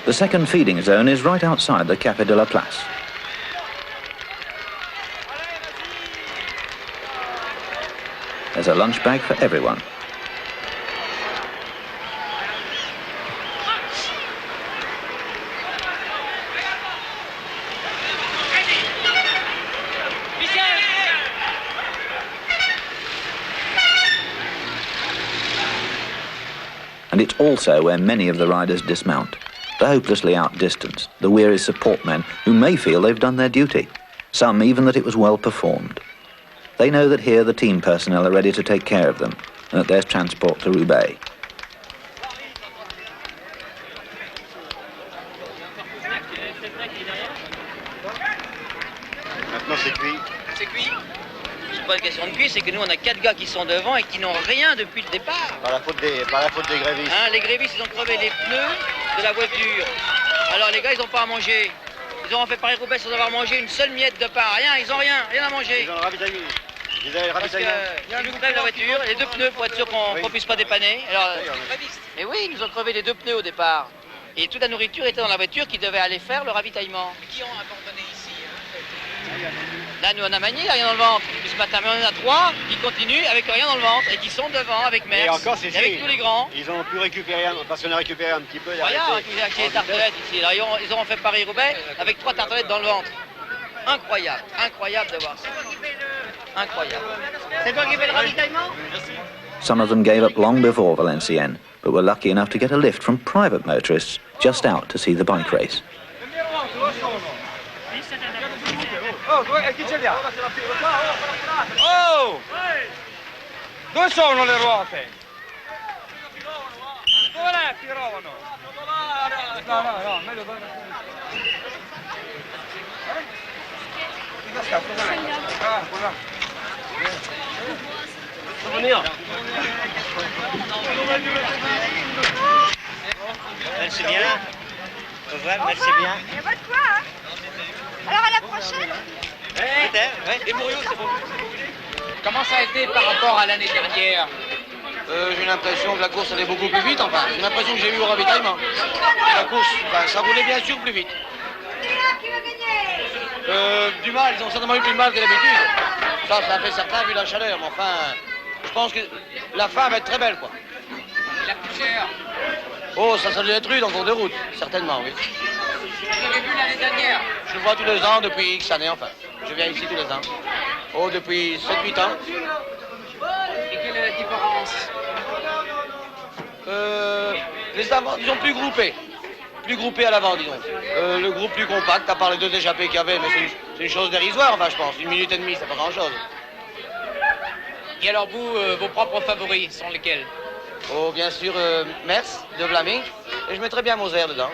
The second feeding zone is right outside the Café de la Place. There's a lunch bag for everyone. And it's also where many of the riders dismount. The hopelessly outdistanced, the weary support men who may feel they've done their duty, some even that it was well performed. They know that here the team personnel are ready to take care of them, and that there's transport to Roubaix. c'est que nous, on a 4 gars qui sont devant et qui n'ont rien depuis le départ. Par la faute des grévistes. Hein, les grévistes, ils ont crevé les pneus de la voiture. Alors les gars, ils n'ont pas à manger. Ils ont fait Paris-Roubaix sans avoir mangé une seule miette de pain. Rien, ils n'ont rien à manger. Ils ont le ravitaillement. Ils avaient le Parce ravitaillement. qu'ils nous crèvent la voiture, les 2 pneus pour être sûr qu'on ne puisse pas dépanner. Alors, mais oui, ils nous ont crevé les 2 pneus au départ. Et toute la nourriture était dans la voiture qui devait aller faire le ravitaillement. Qui ont abandonné ici? Là, nous, on a manié, rien dans le ventre. Puis ce matin, mais on en a 3 qui continuent avec rien dans le ventre et qui sont devant avec Merckx. Et encore, c'est avec tous les grands. Ils ont pu récupérer, parce qu'on a récupéré un petit peu. Regarde, il y a des tartelettes ici. Alors, ils auront fait Paris-Roubaix avec 3 tartelettes dans le ventre. Incroyable, incroyable de voir ça. Incroyable. C'est toi qui fais le ravitaillement? Some of them gave up long before Valenciennes, but were lucky enough to get a lift from private motorists just out to see the bike race. Oh, chi ce li ha? Oh! Dove sono le ruote? Dove le tirovano? No, meglio dove... Ah, voilà. Merci bien. Merci bien. Il y a pas de quoi, hein? Alors à la prochaine. Peut-être, Et Mouriot, c'est bon. Comment ça a été par rapport à l'année dernière? J'ai l'impression que la course allait beaucoup plus vite, enfin. C'est l'impression que j'ai eu au ravitaillement. La course, enfin, ça roulait bien sûr plus vite. Qui va gagner? Du mal, ils ont certainement eu plus de mal que d'habitude. Ça fait certain vu la chaleur, mais enfin, je pense que la fin va être très belle, quoi. Et la poussière? Oh, ça doit être rude en cours de route, certainement, oui. Vous l'avez vu l'année dernière? Je le vois tous les ans depuis X années, enfin. Je viens ici tous les ans. Oh, depuis 7-8 ans. Et quelle est la différence? Les avant, disons, plus groupés. Plus groupés à l'avant, disons. Le groupe plus compact, à part les 2 échappés qu'il y avait, mais c'est une chose dérisoire, enfin, je pense. 1 minute et demie, c'est pas grand-chose. Et alors vous, vos propres favoris sont lesquels? Oh, bien sûr, Merckx, de Vlaming, et je mettrais bien Moser dedans.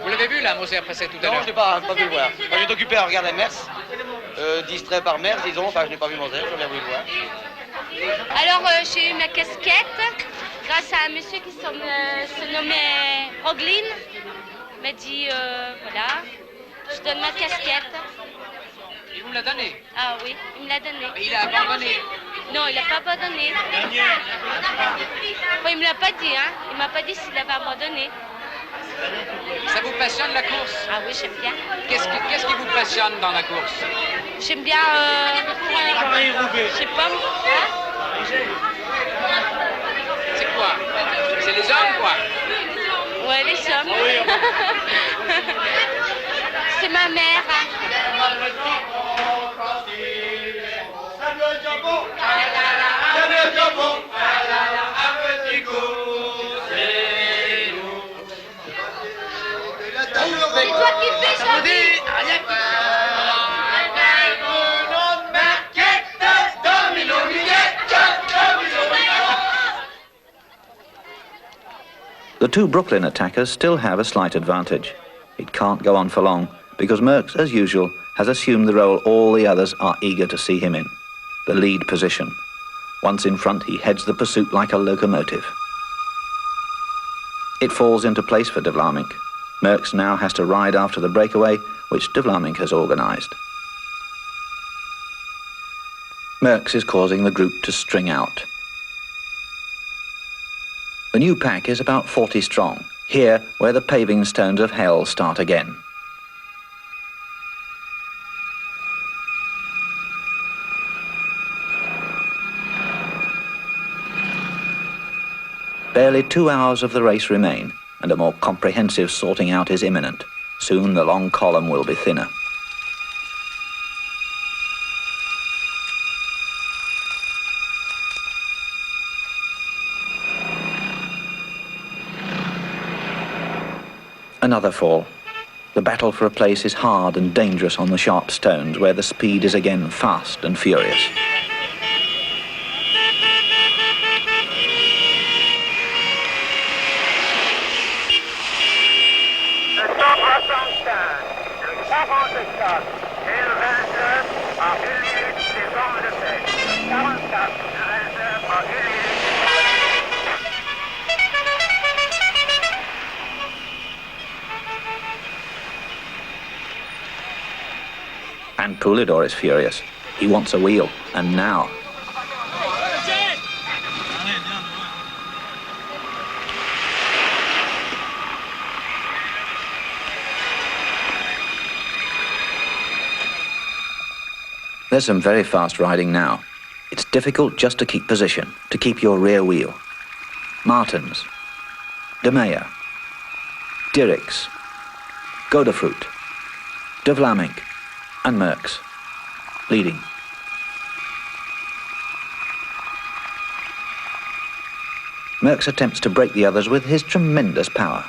Vous l'avez vu, là, Moser, passer tout à l'heure? Non, je n'ai pas pu le voir. Enfin, j'étais occupé à regarder Merckx, distrait par Merckx, disons, enfin, je n'ai pas vu Moser, je viens vous le voir. Alors, j'ai eu ma casquette grâce à un monsieur qui se nommait Roglin. Il m'a dit, voilà, je donne ma casquette. Il vous l'a donné? Ah oui, il me l'a donné. Et il a abandonné? Non, il n'a pas abandonné. Bon, il me l'a pas dit, hein. Il m'a pas dit s'il avait abandonné. Ça vous passionne la course? Ah oui, j'aime bien. Qu'est-ce qui vous passionne dans la course? J'aime bien Paris-Roubaix. Je sais pas. Hein? C'est quoi? C'est les hommes, quoi? Ouais, les hommes. C'est ma mère. C'est toi qui fais ça. The 2 Brooklyn attackers still have a slight advantage. It can't go on for long, because Merckx, as usual, has assumed the role all the others are eager to see him in, the lead position. Once in front, he heads the pursuit like a locomotive. It falls into place for de Vlaming. Merckx now has to ride after the breakaway, which de Vlaming has organised. Merckx is causing the group to string out. The new pack is about 40 strong, here where the paving stones of hell start again. Barely 2 hours of the race remain, and a more comprehensive sorting out is imminent. Soon the long column will be thinner. Another fall. The battle for a place is hard and dangerous on the sharp stones, where the speed is again fast and furious. Le 175, le 44 et le 29 à 1 minute les hommes de tête. 44, réserve à Ulysse. And Poulidor is furious. He wants a wheel, and now. There's some very fast riding now. It's difficult just to keep position, to keep your rear wheel. Martens, De Meyer, Dirks, Godefroot, De Vlamingh, and Merckx, leading. Merckx attempts to break the others with his tremendous power.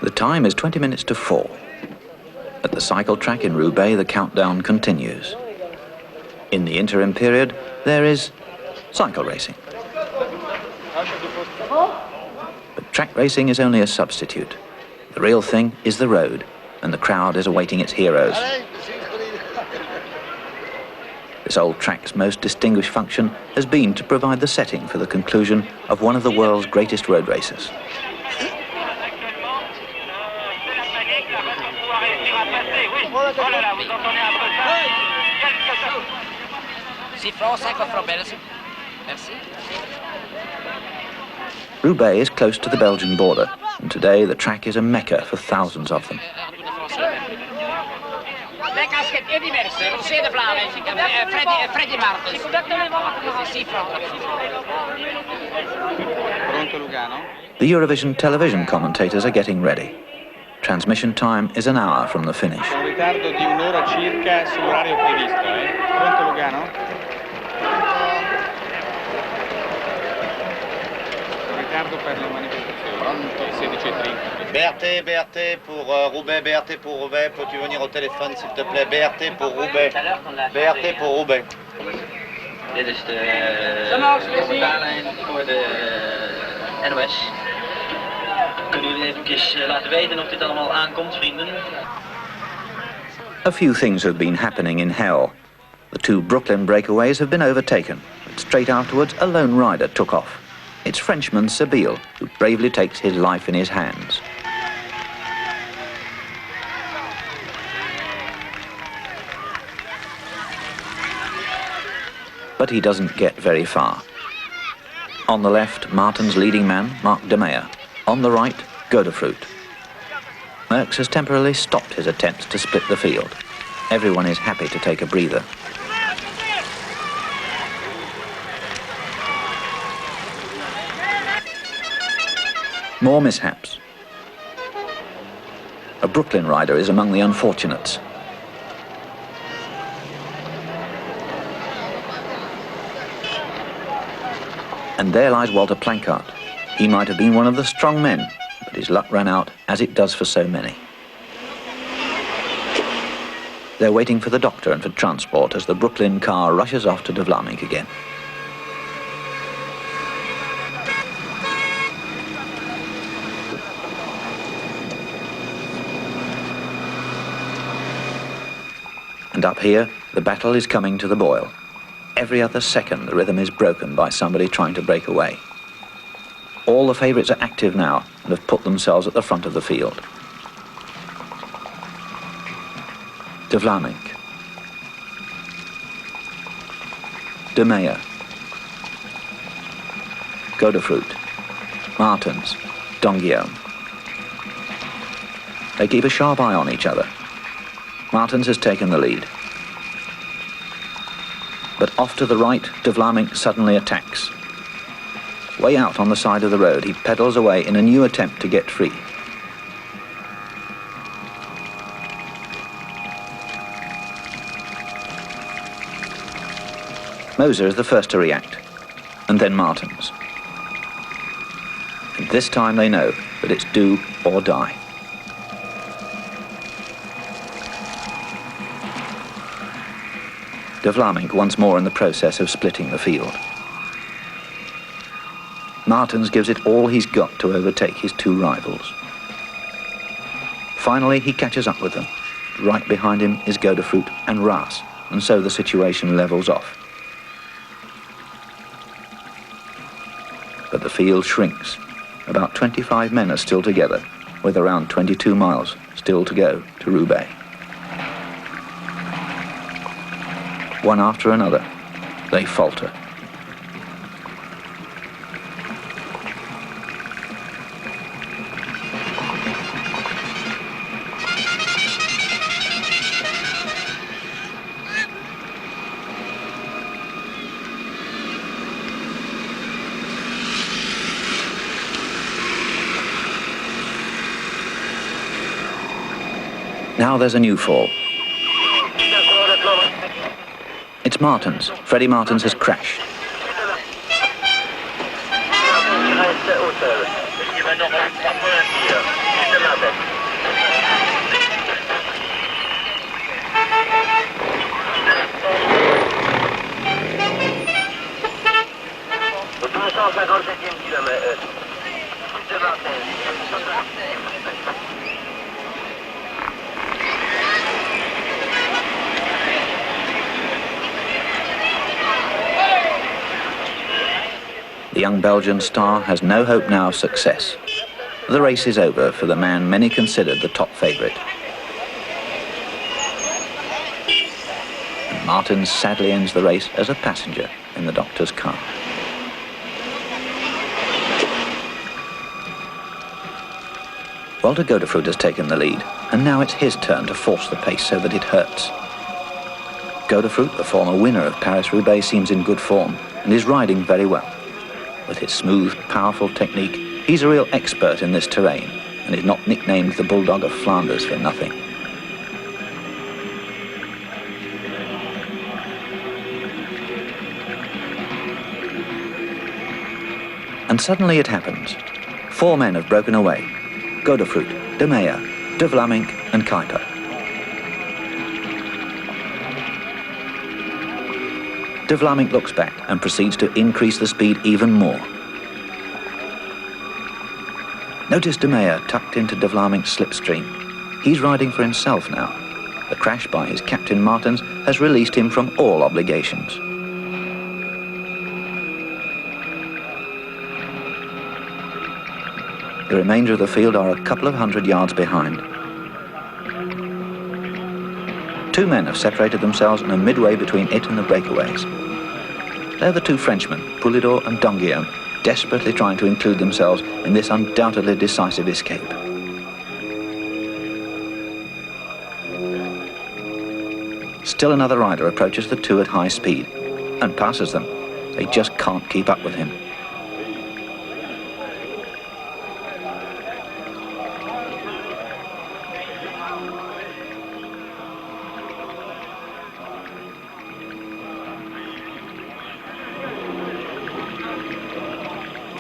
The time is 20 minutes to 4. At the cycle track in Roubaix, the countdown continues. In the interim period, there is cycle racing. But track racing is only a substitute. The real thing is the road, and the crowd is awaiting its heroes. This old track's most distinguished function has been to provide the setting for the conclusion of one of the world's greatest road races. Roubaix is close to the Belgian border, and today the track is a mecca for thousands of them. The Eurovision television commentators are getting ready. Transmission time is an hour from the finish. Un ritardo di un'ora circa sull'orario previsto, Pronto Lugano? Ritardo per le manifestazioni. Pronto, 16:30. BRT pour Roubaix, BRT pour Roubaix. Peux-tu venir au téléphone s'il te plaît? BRT pour Roubaix. BRT pour Roubaix. Dit is de betallijn voor de NOS. Kunnen jullie eventjes laten weten of dit allemaal aankomt, vrienden? A few things have been happening in hell. The two Brooklyn breakaways have been overtaken. Straight afterwards, a lone rider took off. It's Frenchman Sabille, who bravely takes his life in his hands. But he doesn't get very far. On the left, Martin's leading man, Marc De Meyer. On the right, Godefroot. Merckx has temporarily stopped his attempts to split the field. Everyone is happy to take a breather. More mishaps. A Brooklyn rider is among the unfortunates. And there lies Walter Planckaert. He might have been one of the strong men, but his luck ran out, as it does for so many. They're waiting for the doctor and for transport as the Brooklyn car rushes off to De Vlamingh again. And up here, the battle is coming to the boil. Every other second, the rhythm is broken by somebody trying to break away. All the favourites are active now and have put themselves at the front of the field. De Vlamingh, De Meyer, Godefroot, Martens, Donguillaume. They keep a sharp eye on each other. Martens has taken the lead. But off to the right, De Vlamingh suddenly attacks. Way out on the side of the road, he pedals away in a new attempt to get free. Moser is the first to react, and then Martens. And this time they know that it's do or die. De Vlamingh once more in the process of splitting the field. Martens gives it all he's got to overtake his two rivals. Finally, he catches up with them. Right behind him is Godefroot and Ras, and so the situation levels off. But the field shrinks. About 25 men are still together, with around 22 miles still to go to Roubaix. One after another, they falter. Now there's a new fall. It's Martens. Freddie Martens has crashed. The young Belgian star has no hope now of success. The race is over for the man many considered the top favourite. And Martens sadly ends the race as a passenger in the doctor's car. Walter Godefroot has taken the lead, and now it's his turn to force the pace so that it hurts. Godefroot, the former winner of Paris-Roubaix, seems in good form and is riding very well. With his smooth, powerful technique, he's a real expert in this terrain and is not nicknamed the Bulldog of Flanders for nothing. And suddenly it happens. 4 men have broken away. Godefroot, De Meyer, De Vlamingh and Kuiper. De Vlamingh looks back and proceeds to increase the speed even more. Notice De Meyer tucked into De Vlamingh's slipstream. He's riding for himself now. The crash by his captain Martens has released him from all obligations. The remainder of the field are a couple of hundred yards behind. 2 men have separated themselves and are midway between it and the breakaways. They're the 2 Frenchmen, Poulidor and Donguillaume, desperately trying to include themselves in this undoubtedly decisive escape. Still another rider approaches the 2 at high speed and passes them. They just can't keep up with him.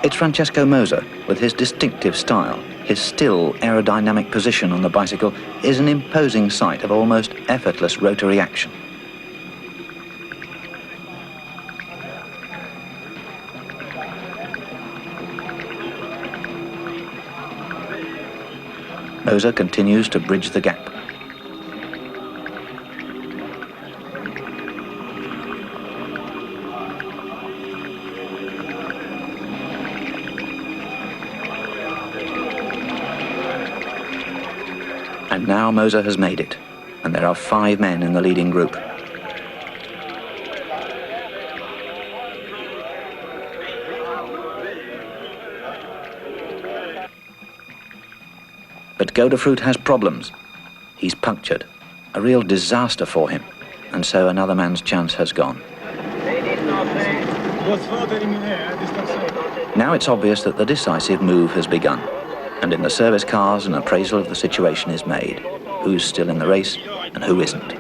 It's Francesco Moser, with his distinctive style. His still aerodynamic position on the bicycle is an imposing sight of almost effortless rotary action. Moser continues to bridge the gap. And now Moser has made it, and there are 5 men in the leading group. But Godefroot has problems. He's punctured, a real disaster for him, and so another man's chance has gone. Now it's obvious that the decisive move has begun. And in the service cars, an appraisal of the situation is made. Who's still in the race and who isn't.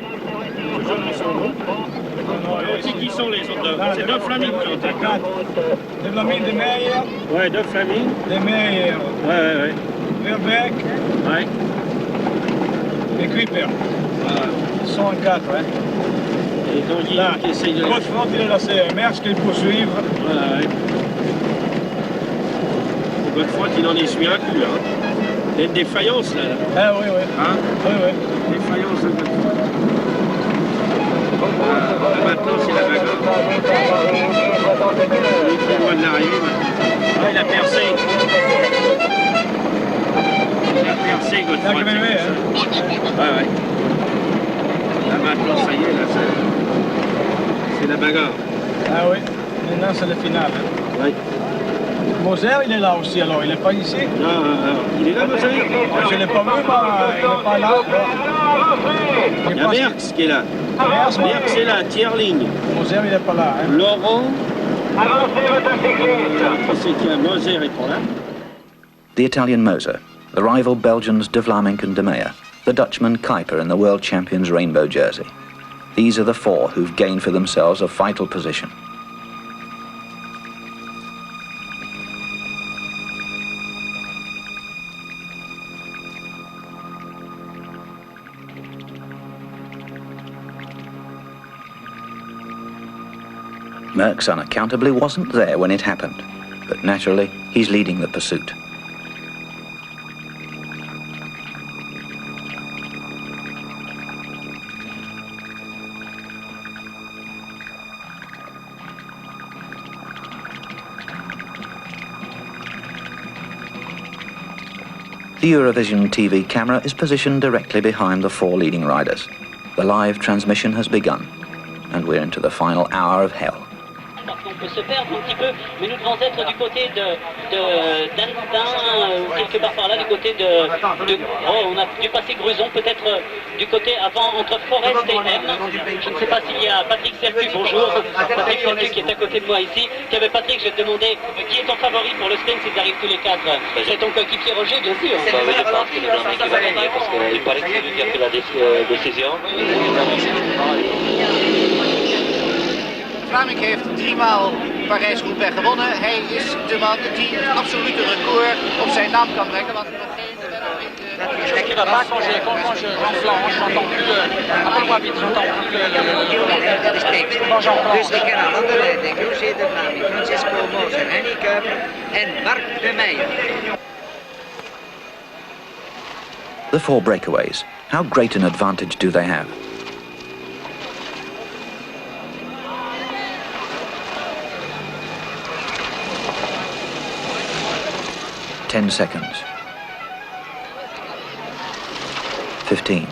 Qui sont les autres? C'est De Vlamingh qui ont attaqué. De Vlamingh, De Meyer. Ouais, De Vlamingh. De Meyer. Ouais. Verbeek. Ouais. Et Kuiper. Ils sont en 4, hein. Et Donguillaume qui essaye de... Godefroot, il est lancé. Merckx qui le poursuivre. Voilà, ouais. Godefroot, il en essuie un coup, là. Il y a une défaillance là. Ah oui, oui. Hein? Oui, oui. Défaillance de côté. Maintenant c'est la bagarre. Il est plus loin de l'arrivée maintenant. Ah, il a percé. Il a percé, Godefroy. Ouais, ouais. Là maintenant ça y est, là c'est la bagarre. Ah oui, maintenant c'est le final. Hein. Oui. Moser, il est là aussi, alors il n'est pas ici? Non, il est là, Moser? Je ne l'ai pas vu, mais il n'est pas là. Il y a Merckx qui est là. Merckx est là, Tierling. Moser, il n'est pas là. Hein. Laurent. C'est qui Moser est pas là. The Italian Moser, the rival Belgians De Vlaeminck and De Meyer, the Dutchman Kuiper in the world champion's rainbow jersey. These are the four who've gained for themselves a vital position. Merckx unaccountably wasn't there when it happened, but naturally he's leading the pursuit. The Eurovision TV camera is positioned directly behind the four leading riders. The live transmission has begun, and we're into the final hour of hell. On peut se perdre un petit peu, mais nous devons être du côté d'Antin, quelque part par là, du côté oh, on a dû passer Gruson, peut-être du côté avant, entre Forest et M. Je ne sais pas s'il y a Patrick Sertu, bonjour. Patrick Sertu qui est à côté de moi ici. Tiens, mais Patrick, je vais te demander, qui est ton favori pour le sprint s'ils arrivent tous les quatre? C'est ton coéquipier Roger, bien sûr. Bah oui, je pense que le Blanc qui va gagner parce qu'il paraît que c'est lui qui a pris la décision. Vlaeminck heeft 3 maal Parijs-Roubaix gewonnen. Hij is de man die het absolute record op zijn naam kan brengen. Want nog geen Ce qui va pas quand j'enflanche, j'entends plus appelle-moi vite, j'entends plus quand j'enflanche. Dus ik ken aan andere de Cruze de Vlaeminck, Francesco Moser, Henny Kuiper en Marc de Meyer. The four breakaways. How great an advantage do they have? Ten seconds. 15.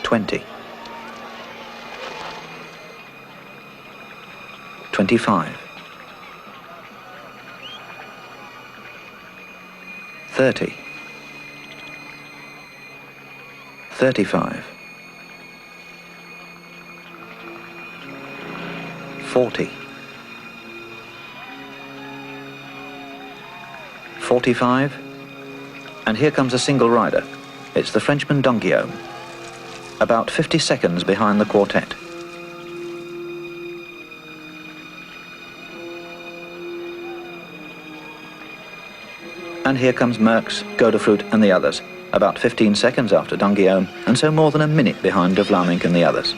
20. 25. 30. 35. 40. 45, and here comes a single rider. It's the Frenchman Guillaume, about 50 seconds behind the quartet. And here comes Merckx, Godefroot and the others, about 15 seconds after Guillaume, and so more than a minute behind De Vlaeminck and the others.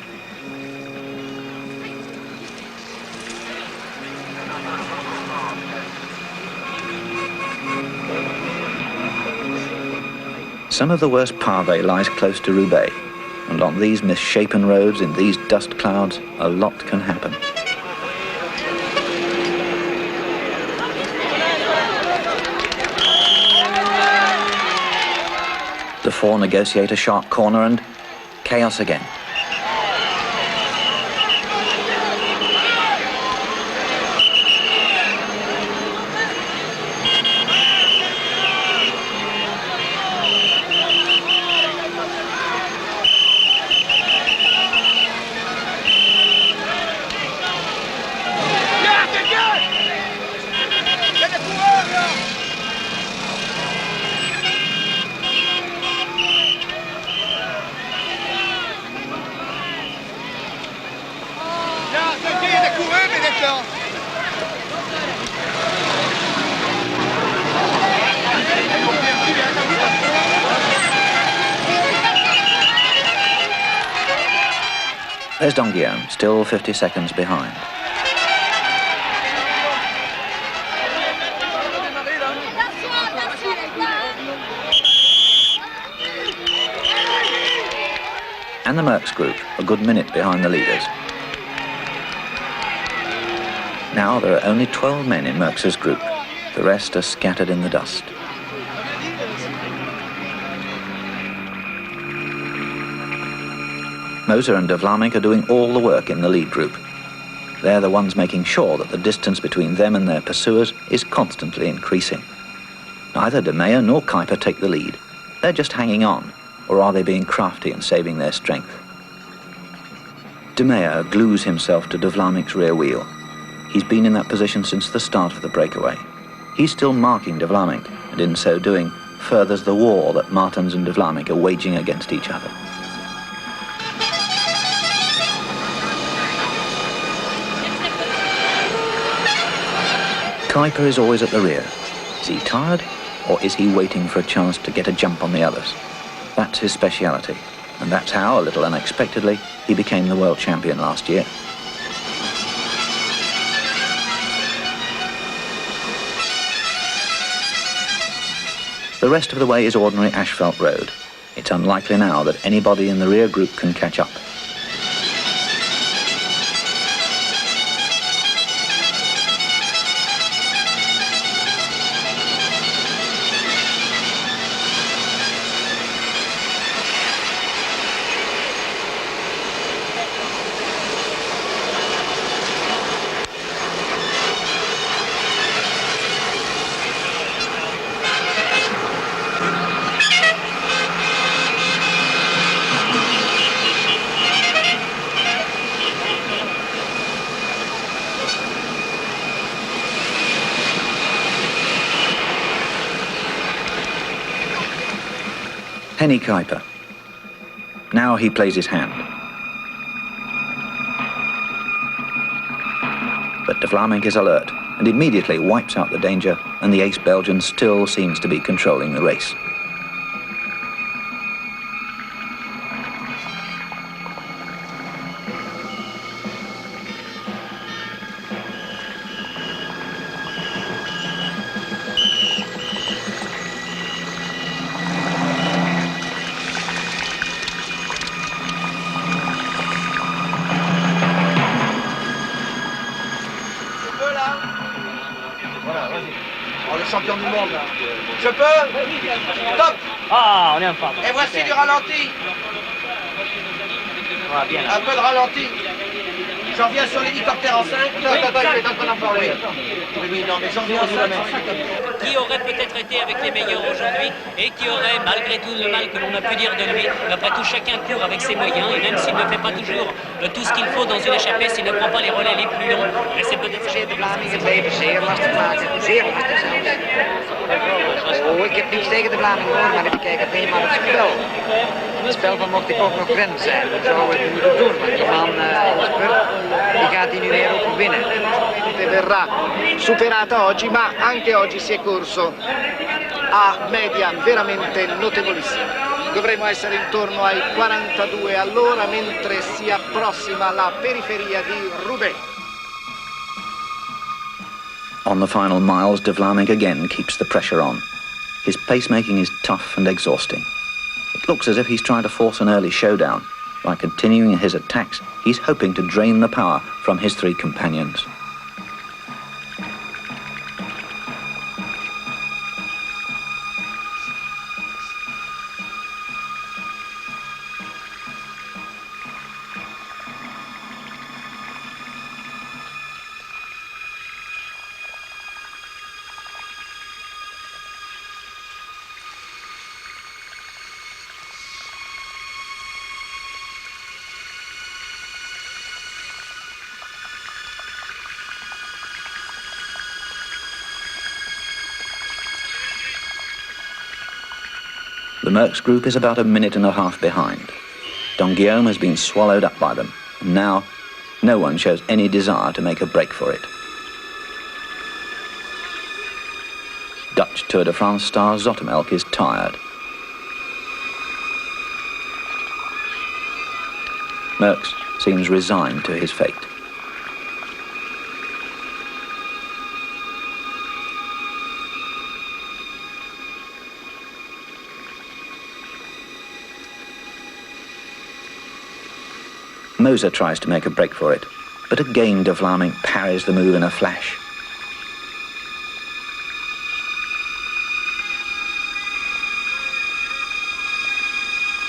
Some of the worst pavé lies close to Roubaix, and on these misshapen roads in these dust clouds, a lot can happen. The four negotiate a sharp corner and chaos again. There's Guillaume, still 50 seconds behind. and the Merckx group a good minute behind the leaders. Now there are only 12 men in Merckx's group. The rest are scattered in the dust. Moser and de Vlaeminck are doing all the work in the lead group. They're the ones making sure that the distance between them and their pursuers is constantly increasing. Neither de Meyer nor Kuiper take the lead. They're just hanging on, or are they being crafty and saving their strength? De Meyer glues himself to de Vlaeminck's rear wheel. He's been in that position since the start of the breakaway. He's still marking de Vlaeminck, and in so doing, furthers the war that Martens and de Vlaeminck are waging against each other. Kuiper is always at the rear. Is he tired, or is he waiting for a chance to get a jump on the others? That's his speciality, and that's how, a little unexpectedly, he became the world champion last year. The rest of the way is ordinary asphalt road. It's unlikely now that anybody in the rear group can catch up. Henny Kuiper. Now he plays his hand. But de Vlaeminck is alert and immediately wipes out the danger, and the ace Belgian still seems to be controlling the race. Champion du monde là. Je peux? Top! Ah, on est en phase. Et voici du ralenti. Ah, bien. Un peu de ralenti. J'en reviens sur l'hélicoptère en 5. Attends, je vais en train d'en parler. Oui, non, mais j'en reviens sur la même. Qui aurait peut-être été avec les meilleurs aujourd'hui et qui aurait, malgré tout le mal que l'on a pu dire de lui, après tout chacun court avec ses moyens, et même s'il ne fait pas toujours tout ce qu'il faut dans une échappée, s'il ne prend pas les relais les plus longs, et c'est peut-être... De Vlamingen het leven zeer lastig maken. Zeer lastig zelfs. Oh, ik heb niets tegen de Vlamingen hoor, maar ik kijk alleen maar het spel. Het spel van mocht ik ook nog rem zijn. Dat zou ik moeten doen, want die man in de spurt, die gaat die nu weer ook winnen. Verrà superata oggi, ma anche oggi si è corso a media veramente notevolissima. Dovremmo essere intorno ai 42 all'ora mentre si approssima la periferia di Roubaix. On the final miles, de Vlaeminck again keeps the pressure on. His pacemaking is tough and exhausting. It looks as if he's trying to force an early showdown. By continuing his attacks, he's hoping to drain the power from his three companions. The Merckx group is about a minute and a half behind. Don Guillaume has been swallowed up by them, and now no one shows any desire to make a break for it. Dutch Tour de France star Zoetemelk is tired. Merckx seems resigned to his fate. Moser tries to make a break for it, but again de Vlaeminck parries the move in a flash.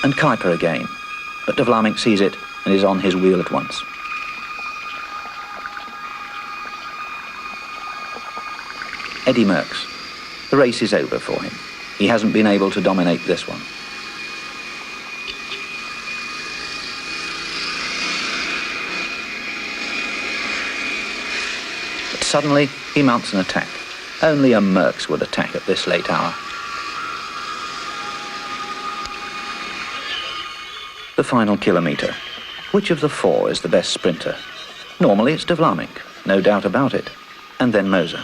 And Kuiper again, but de Vlaeminck sees it and is on his wheel at once. Eddy Merckx. The race is over for him. He hasn't been able to dominate this one. But suddenly, he mounts an attack. Only a Merckx would attack at this late hour. The final kilometre. Which of the four is the best sprinter? Normally it's de Vlaeminck, no doubt about it. And then Moser.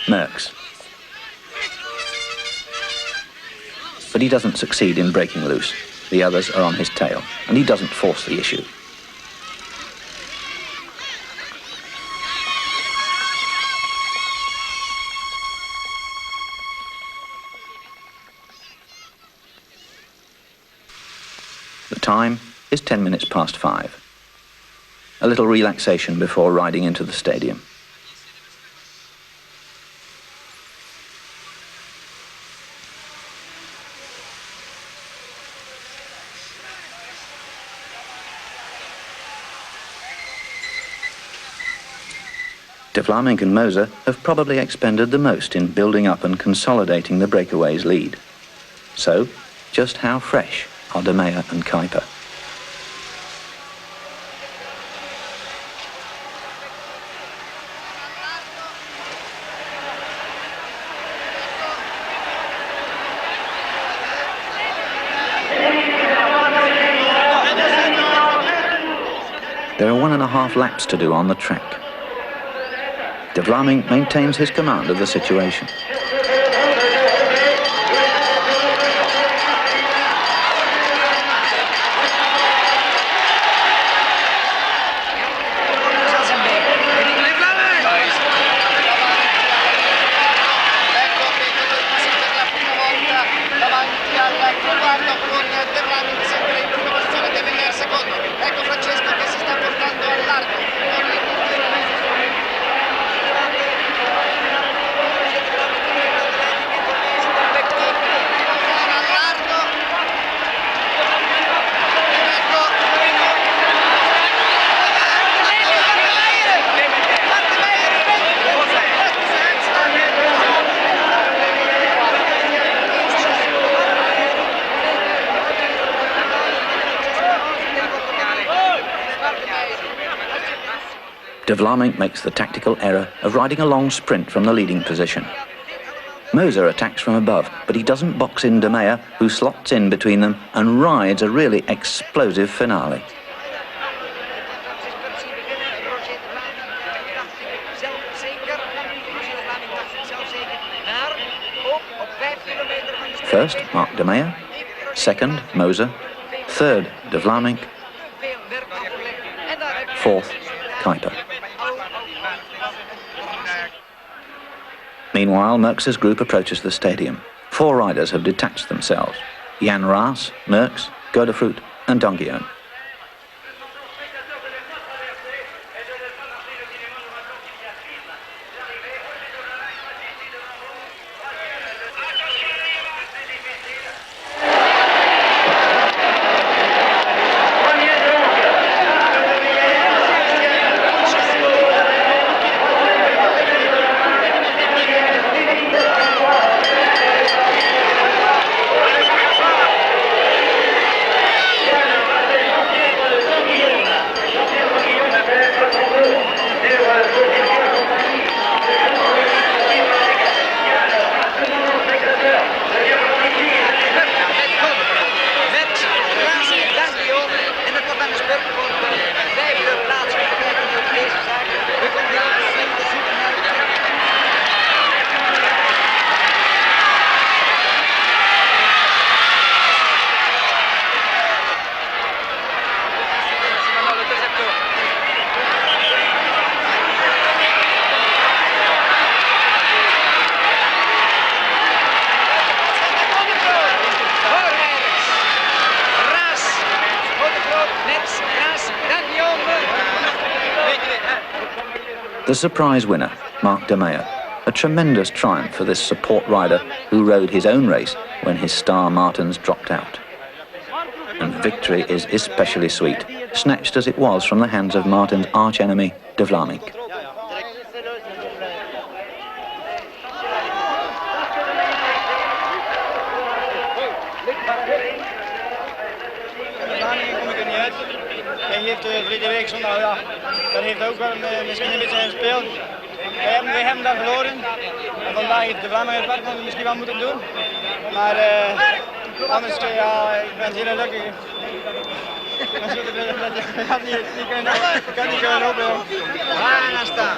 Merckx. But he doesn't succeed in breaking loose. The others are on his tail, and he doesn't force the issue. The time is 10 minutes past 5. A little relaxation before riding into the stadium. De Vlaeminck and Moser have probably expended the most in building up and consolidating the breakaways' lead. So, just how fresh are De Meyer and Kuiper? There are 1.5 laps to do on the track. De Vlaeminck maintains his command of the situation. De Vlaeminck makes the tactical error of riding a long sprint from the leading position. Moser attacks from above, but he doesn't box in De Meyer, who slots in between them and rides a really explosive finale. First, Mark De Meyer. Second, Moser. Third, De Vlaeminck. Fourth, Kuiper. Meanwhile, Merckx's group approaches the stadium. 4 riders have detached themselves. Jan Raas, Merckx, Godefroot and Donguillon. The surprise winner, Marc de Meyer, a tremendous triumph for this support rider who rode his own race when his star Martens dropped out. And victory is especially sweet, snatched as it was from the hands of Martin's arch-enemy, de Vlaeminck. Hij heeft verleden week zondag, ja, dat heeft ook wel misschien een beetje gespeeld. Wij hebben dat verloren. En vandaag heeft de Vlaeminck het werk misschien wel moeten doen. Maar anders, ja, ik ben zeer gelukkig. Ik kan niet kunnen lopen. Waar staan?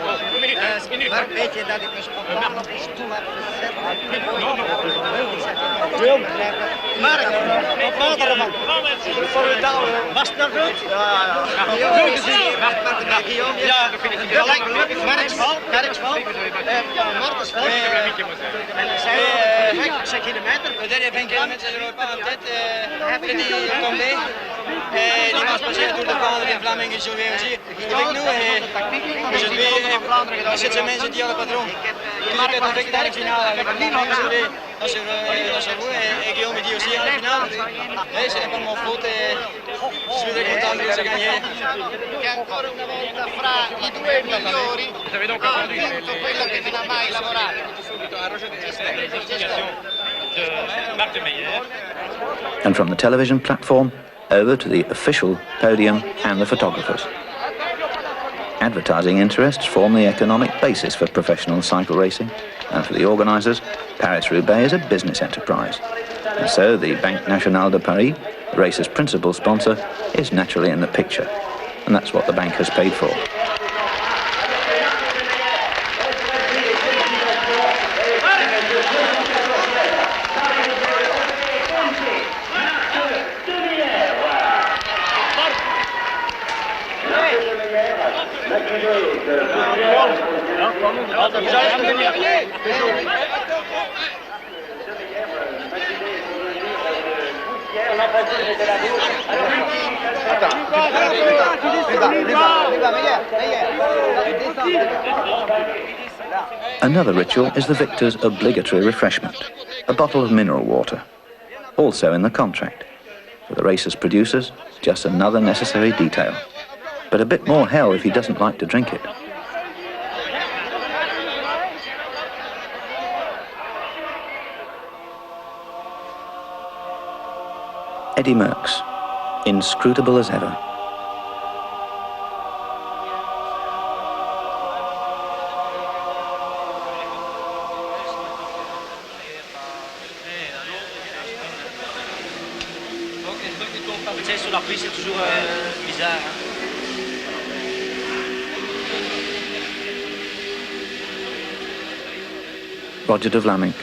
Maar weet je dat ik me spontaan op de stoel heb gezet? Mark, wat valt er ervan? Was het nog goed? Ja. Kerksval. Martensval. En zij 5 kilometer. We deden 5 kilometer in tête. Die convey. Die was passé door de Vlaanderen in Vlamingen en zo weer zie. Avec nous et cette semaine je dis à le patron. Je vais tomber dans la finale avec Vlamingen en Zouvé. C'est vous et Guillaume me dit aussi à la finale. Et c'est pas mon faute et je suis très content de gagner. Che ancora una volta fra i due migliori ha vinto quello che non ha mai lavorato. And from the television platform, over to the official podium and the photographers. Advertising interests form the economic basis for professional cycle racing, and for the organisers, Paris-Roubaix is a business enterprise. And so the Banque Nationale de Paris, the race's principal sponsor, is naturally in the picture, and that's what the bank has paid for. Another ritual is the victor's obligatory refreshment, a bottle of mineral water, also in the contract. For the racer's producers, just another necessary detail, but a bit more hell if he doesn't like to drink it. Eddy Merckx, inscrutable as ever. Sur la piste, c'est toujours bizarre. Roger de Vlaeminck,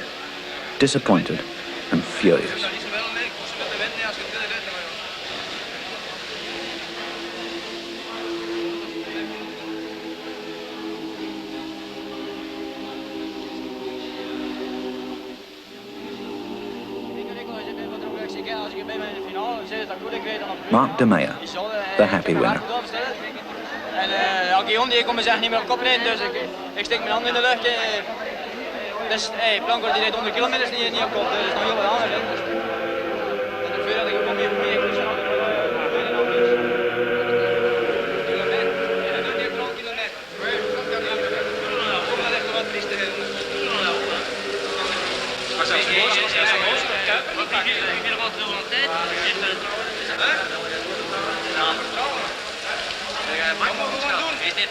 disappointed and furious. Marc de Meyer, the happy winner. En Guillaume die kon me zeggen niet meer op kop rijden, dus ik steek mijn hand in de lucht. Dus Blanco die rijdt 100 kilometer niet op kop, dus dat is nog heel wat anders. En ik weet dat ik gewoon meer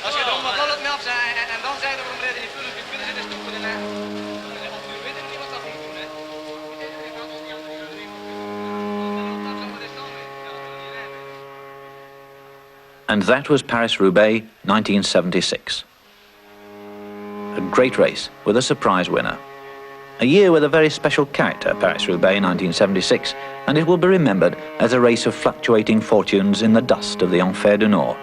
Als je dan wat het melk zijn en dan zijn er waarom reden die vullen zitten stoppen en weten niet wat dat moet doen. And that was Paris-Roubaix 1976. A great race with a surprise winner. A year with a very special character, Paris-Roubaix 1976, and it will be remembered as a race of fluctuating fortunes in the dust of the Enfer du Nord.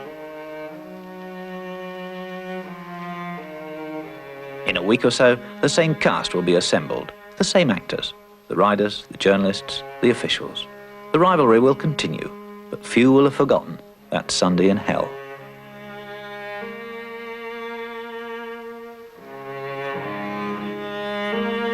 In a week or so, the same cast will be assembled, the same actors, the riders, the journalists, the officials. The rivalry will continue, but few will have forgotten that Sunday in hell. Paris.